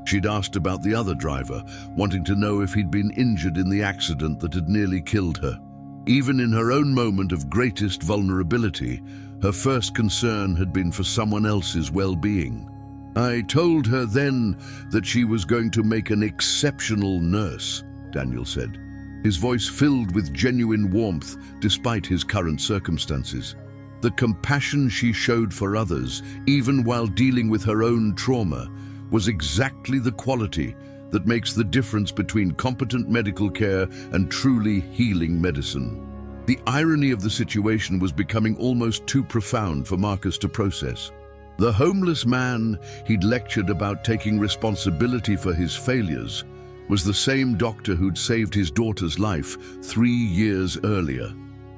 She'd asked about the other driver, wanting to know if he'd been injured in the accident that had nearly killed her. Even in her own moment of greatest vulnerability, her first concern had been for someone else's well-being. I told her then that she was going to make an exceptional nurse, Daniel said, his voice filled with genuine warmth despite his current circumstances. The compassion she showed for others, even while dealing with her own trauma, was exactly the quality that makes the difference between competent medical care and truly healing medicine. The irony of the situation was becoming almost too profound for Marcus to process. The homeless man he'd lectured about taking responsibility for his failures was the same doctor who'd saved his daughter's life 3 years earlier.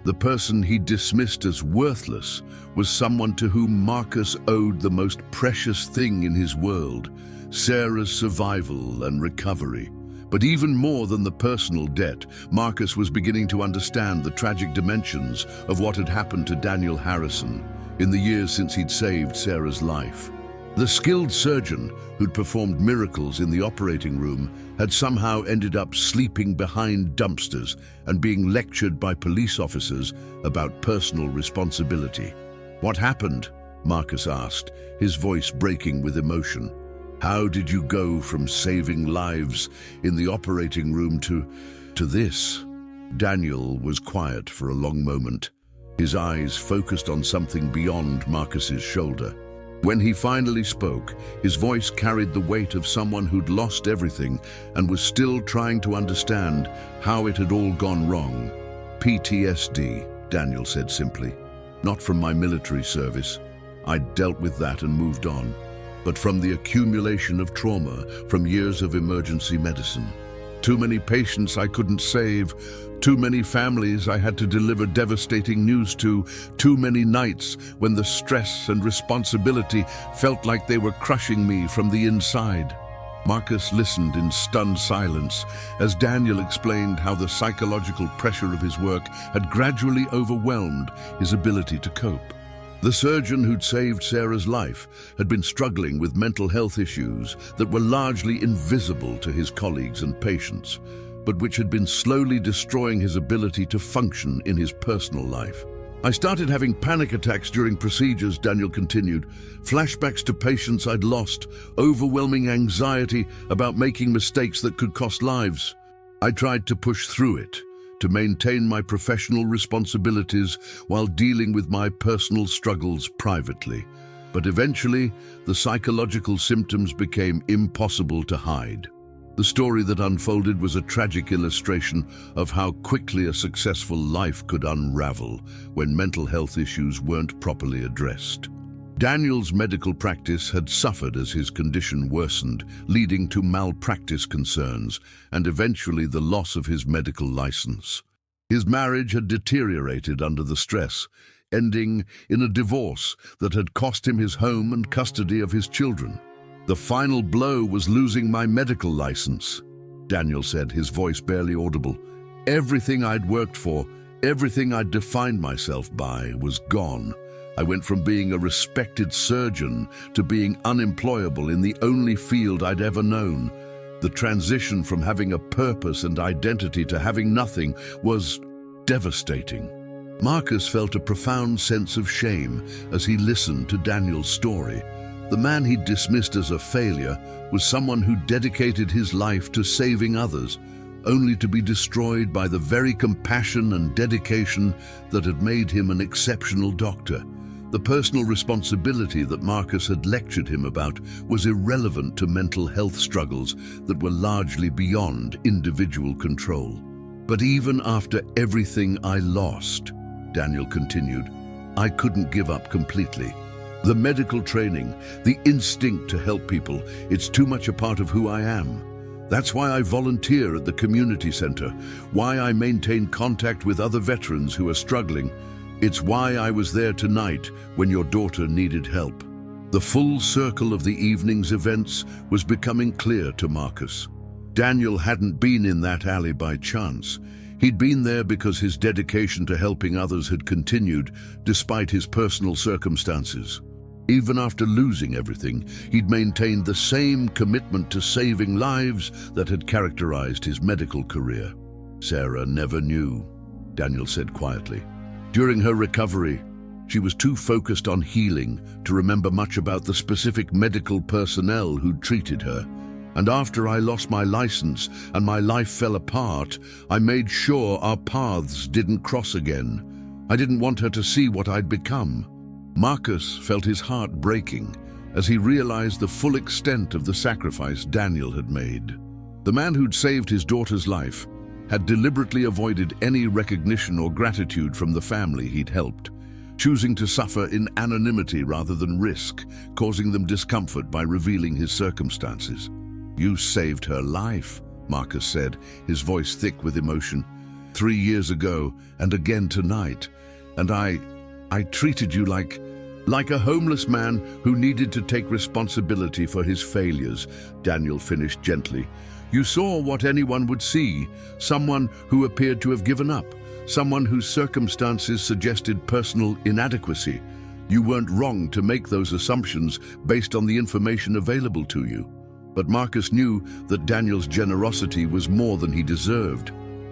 The person he dismissed as worthless was someone to whom Marcus owed the most precious thing in his world, Sarah's survival and recovery. But even more than the personal debt, Marcus was beginning to understand the tragic dimensions of what had happened to Daniel Harrison in the years since he'd saved Sarah's life. The skilled surgeon who'd performed miracles in the operating room had somehow ended up sleeping behind dumpsters and being lectured by police officers about personal responsibility. "What happened?" Marcus asked, his voice breaking with emotion. "How did you go from saving lives in the operating room to this?" Daniel was quiet for a long moment, his eyes focused on something beyond Marcus's shoulder. When he finally spoke, his voice carried the weight of someone who'd lost everything and was still trying to understand how it had all gone wrong. "PTSD," Daniel said simply. "Not from my military service. I'd dealt with that and moved on. But from the accumulation of trauma from years of emergency medicine. Too many patients I couldn't save, too many families I had to deliver devastating news to, too many nights when the stress and responsibility felt like they were crushing me from the inside." Marcus listened in stunned silence as Daniel explained how the psychological pressure of his work had gradually overwhelmed his ability to cope. The surgeon who'd saved Sarah's life had been struggling with mental health issues that were largely invisible to his colleagues and patients, but which had been slowly destroying his ability to function in his personal life. "I started having panic attacks during procedures," Daniel continued. "Flashbacks to patients I'd lost, overwhelming anxiety about making mistakes that could cost lives. I tried to push through it, to maintain my professional responsibilities while dealing with my personal struggles privately. But eventually, the psychological symptoms became impossible to hide." The story that unfolded was a tragic illustration of how quickly a successful life could unravel when mental health issues weren't properly addressed. Daniel's medical practice had suffered as his condition worsened, leading to malpractice concerns and eventually the loss of his medical license. His marriage had deteriorated under the stress, ending in a divorce that had cost him his home and custody of his children. "The final blow was losing my medical license," Daniel said, his voice barely audible. "Everything I'd worked for, everything I'd defined myself by, was gone. I went from being a respected surgeon to being unemployable in the only field I'd ever known. The transition from having a purpose and identity to having nothing was devastating." Marcus felt a profound sense of shame as he listened to Daniel's story. The man he'd dismissed as a failure was someone who dedicated his life to saving others, only to be destroyed by the very compassion and dedication that had made him an exceptional doctor. The personal responsibility that Marcus had lectured him about was irrelevant to mental health struggles that were largely beyond individual control. "But even after everything I lost," Daniel continued, "I couldn't give up completely. The medical training, the instinct to help people, it's too much a part of who I am. That's why I volunteer at the community center, why I maintain contact with other veterans who are struggling. It's why I was there tonight when your daughter needed help." The full circle of the evening's events was becoming clear to Marcus. Daniel hadn't been in that alley by chance. He'd been there because his dedication to helping others had continued despite his personal circumstances. Even after losing everything, he'd maintained the same commitment to saving lives that had characterized his medical career. "Sarah never knew," Daniel said quietly. "During her recovery, she was too focused on healing to remember much about the specific medical personnel who'd treated her. And after I lost my license and my life fell apart, I made sure our paths didn't cross again. I didn't want her to see what I'd become." Marcus felt his heart breaking as he realized the full extent of the sacrifice Daniel had made. The man who'd saved his daughter's life had deliberately avoided any recognition or gratitude from the family he'd helped, choosing to suffer in anonymity rather than risk, causing them discomfort by revealing his circumstances. "You saved her life," Marcus said, his voice thick with emotion. 3 years ago and again tonight. And I treated you like a homeless man who needed to take responsibility for his failures," Daniel finished gently. "You saw what anyone would see, someone who appeared to have given up, someone whose circumstances suggested personal inadequacy. You weren't wrong to make those assumptions based on the information available to you." But Marcus knew that Daniel's generosity was more than he deserved.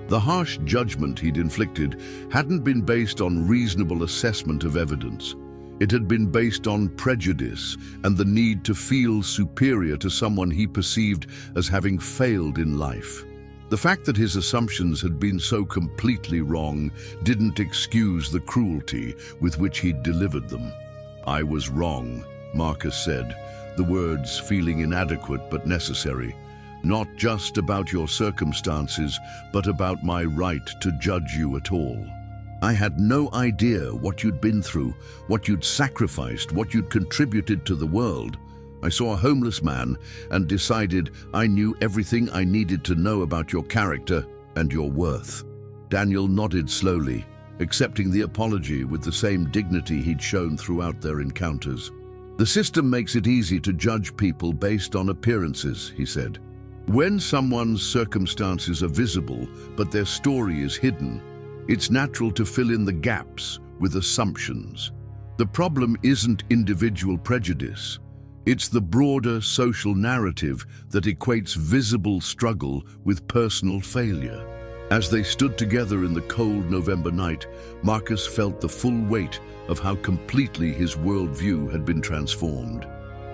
The harsh judgment he'd inflicted hadn't been based on reasonable assessment of evidence. It had been based on prejudice and the need to feel superior to someone he perceived as having failed in life. The fact that his assumptions had been so completely wrong didn't excuse the cruelty with which he'd delivered them. "I was wrong," Marcus said, the words feeling inadequate but necessary. "Not just about your circumstances, but about my right to judge you at all. I had no idea what you'd been through, what you'd sacrificed, what you'd contributed to the world. I saw a homeless man and decided I knew everything I needed to know about your character and your worth." Daniel nodded slowly, accepting the apology with the same dignity he'd shown throughout their encounters. "The system makes it easy to judge people based on appearances," he said. "When someone's circumstances are visible, but their story is hidden, it's natural to fill in the gaps with assumptions. The problem isn't individual prejudice. It's the broader social narrative that equates visible struggle with personal failure." As they stood together in the cold November night, Marcus felt the full weight of how completely his worldview had been transformed.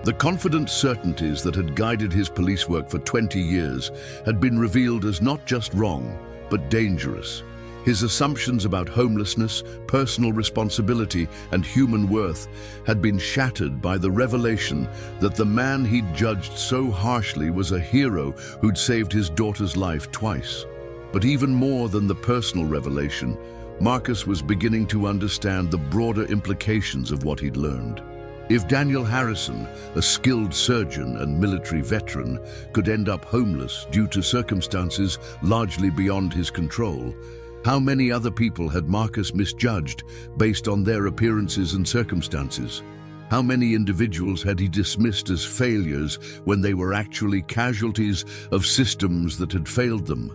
The confident certainties that had guided his police work for 20 years had been revealed as not just wrong, but dangerous. His assumptions about homelessness, personal responsibility, and human worth had been shattered by the revelation that the man he'd judged so harshly was a hero who'd saved his daughter's life twice. But even more than the personal revelation, Marcus was beginning to understand the broader implications of what he'd learned. If Daniel Harrison, a skilled surgeon and military veteran, could end up homeless due to circumstances largely beyond his control, how many other people had Marcus misjudged based on their appearances and circumstances? How many individuals had he dismissed as failures when they were actually casualties of systems that had failed them?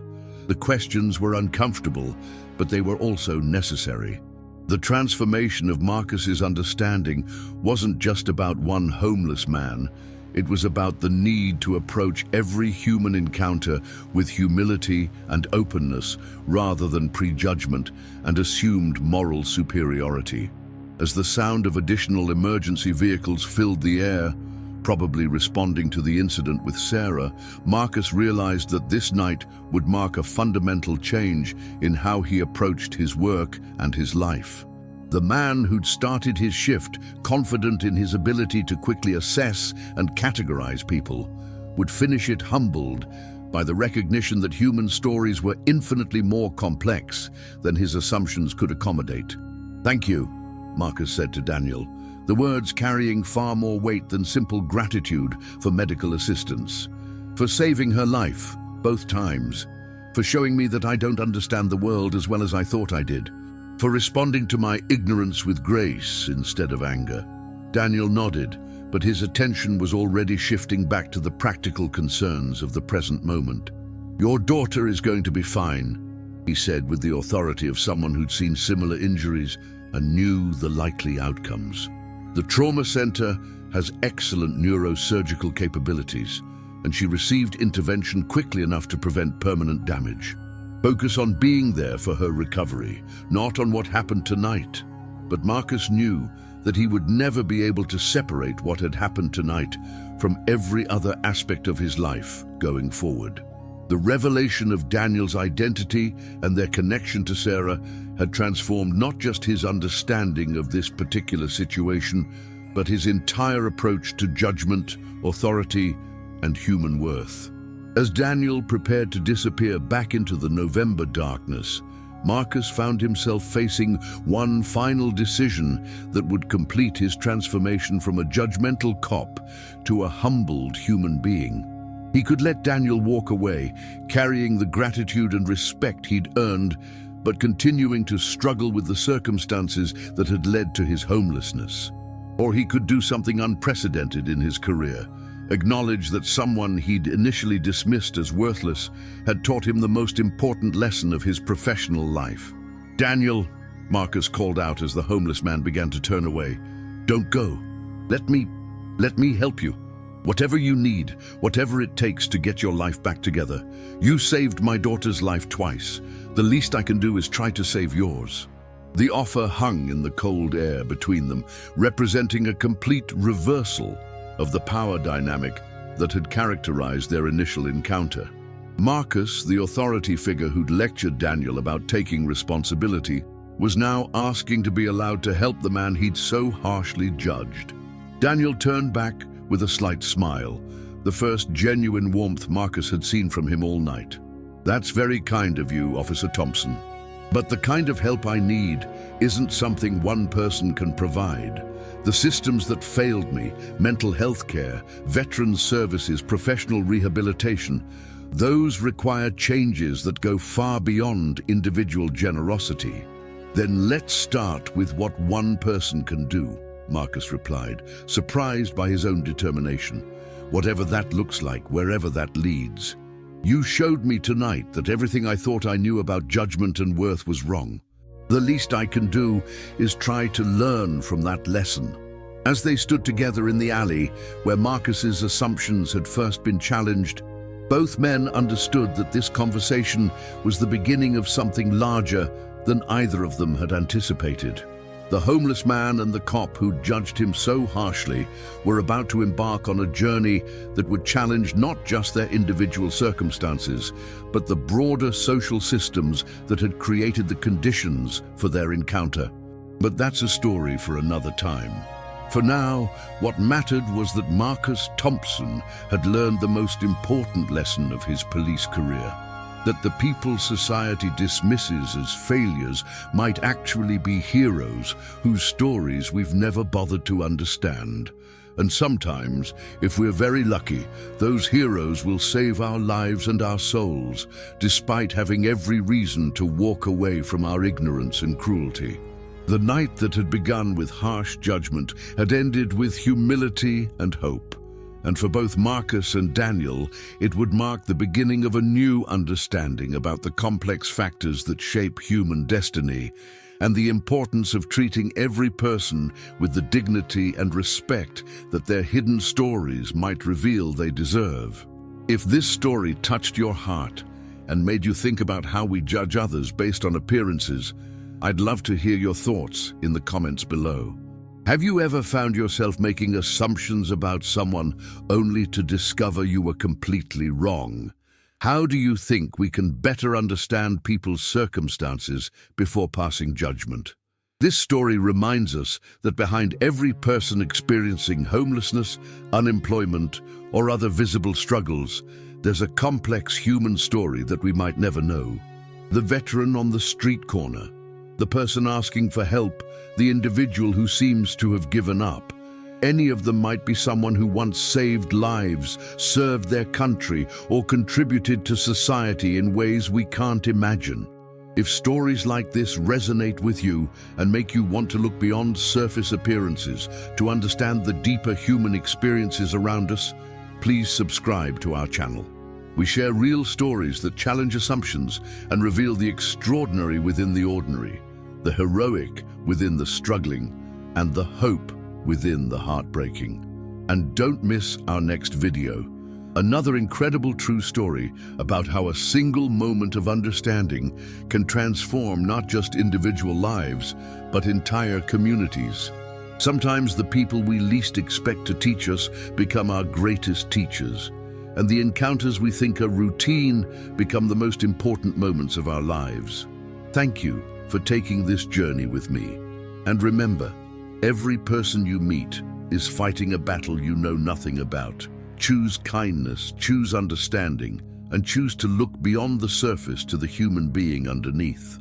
The questions were uncomfortable, but they were also necessary. The transformation of Marcus's understanding wasn't just about one homeless man. It was about the need to approach every human encounter with humility and openness rather than prejudgment and assumed moral superiority. As the sound of additional emergency vehicles filled the air, probably responding to the incident with Sarah, Marcus realized that this night would mark a fundamental change in how he approached his work and his life. The man who'd started his shift, confident in his ability to quickly assess and categorize people, would finish it humbled by the recognition that human stories were infinitely more complex than his assumptions could accommodate. "Thank you," Marcus said to Daniel, the words carrying far more weight than simple gratitude for medical assistance. "For saving her life, both times. For showing me that I don't understand the world as well as I thought I did. For responding to my ignorance with grace instead of anger." Daniel nodded, but his attention was already shifting back to the practical concerns of the present moment. "Your daughter is going to be fine," he said with the authority of someone who'd seen similar injuries and knew the likely outcomes. "The trauma center has excellent neurosurgical capabilities, and she received intervention quickly enough to prevent permanent damage. Focus on being there for her recovery, not on what happened tonight." But Marcus knew that he would never be able to separate what had happened tonight from every other aspect of his life going forward. The revelation of Daniel's identity and their connection to Sarah had transformed not just his understanding of this particular situation, but his entire approach to judgment, authority, and human worth. As Daniel prepared to disappear back into the November darkness, Marcus found himself facing one final decision that would complete his transformation from a judgmental cop to a humbled human being. He could let Daniel walk away, carrying the gratitude and respect he'd earned, but continuing to struggle with the circumstances that had led to his homelessness. Or he could do something unprecedented in his career, acknowledge that someone he'd initially dismissed as worthless had taught him the most important lesson of his professional life. "Daniel," Marcus called out as the homeless man began to turn away. "Don't go. Let me help you. Whatever you need, whatever it takes to get your life back together. You saved my daughter's life twice. The least I can do is try to save yours." The offer hung in the cold air between them, representing a complete reversal of the power dynamic that had characterized their initial encounter. Marcus, the authority figure who'd lectured Daniel about taking responsibility, was now asking to be allowed to help the man he'd so harshly judged. Daniel turned back with a slight smile, the first genuine warmth Marcus had seen from him all night. "That's very kind of you, Officer Thompson. But the kind of help I need isn't something one person can provide. The systems that failed me, mental health care, veterans services, professional rehabilitation, those require changes that go far beyond individual generosity." "Then let's start with what one person can do," Marcus replied, surprised by his own determination. "Whatever that looks like, wherever that leads. You showed me tonight that everything I thought I knew about judgment and worth was wrong. The least I can do is try to learn from that lesson." As they stood together in the alley, where Marcus's assumptions had first been challenged, both men understood that this conversation was the beginning of something larger than either of them had anticipated. The homeless man and the cop who judged him so harshly were about to embark on a journey that would challenge not just their individual circumstances, but the broader social systems that had created the conditions for their encounter. But that's a story for another time. For now, what mattered was that Marcus Thompson had learned the most important lesson of his police career: that the people society dismisses as failures might actually be heroes whose stories we've never bothered to understand. And sometimes, if we're very lucky, those heroes will save our lives and our souls, despite having every reason to walk away from our ignorance and cruelty. The night that had begun with harsh judgment had ended with humility and hope. And for both Marcus and Daniel, it would mark the beginning of a new understanding about the complex factors that shape human destiny and the importance of treating every person with the dignity and respect that their hidden stories might reveal they deserve. If this story touched your heart and made you think about how we judge others based on appearances, I'd love to hear your thoughts in the comments below. Have you ever found yourself making assumptions about someone only to discover you were completely wrong? How do you think we can better understand people's circumstances before passing judgment? This story reminds us that behind every person experiencing homelessness, unemployment, or other visible struggles, there's a complex human story that we might never know. The veteran on the street corner, the person asking for help, the individual who seems to have given up. Any of them might be someone who once saved lives, served their country, or contributed to society in ways we can't imagine. If stories like this resonate with you and make you want to look beyond surface appearances to understand the deeper human experiences around us, please subscribe to our channel. We share real stories that challenge assumptions and reveal the extraordinary within the ordinary, the heroic within the struggling, and the hope within the heartbreaking. And don't miss our next video, another incredible true story about how a single moment of understanding can transform not just individual lives, but entire communities. Sometimes the people we least expect to teach us become our greatest teachers, and the encounters we think are routine become the most important moments of our lives. Thank you for taking this journey with me. And remember, every person you meet is fighting a battle you know nothing about. Choose kindness, choose understanding, and choose to look beyond the surface to the human being underneath.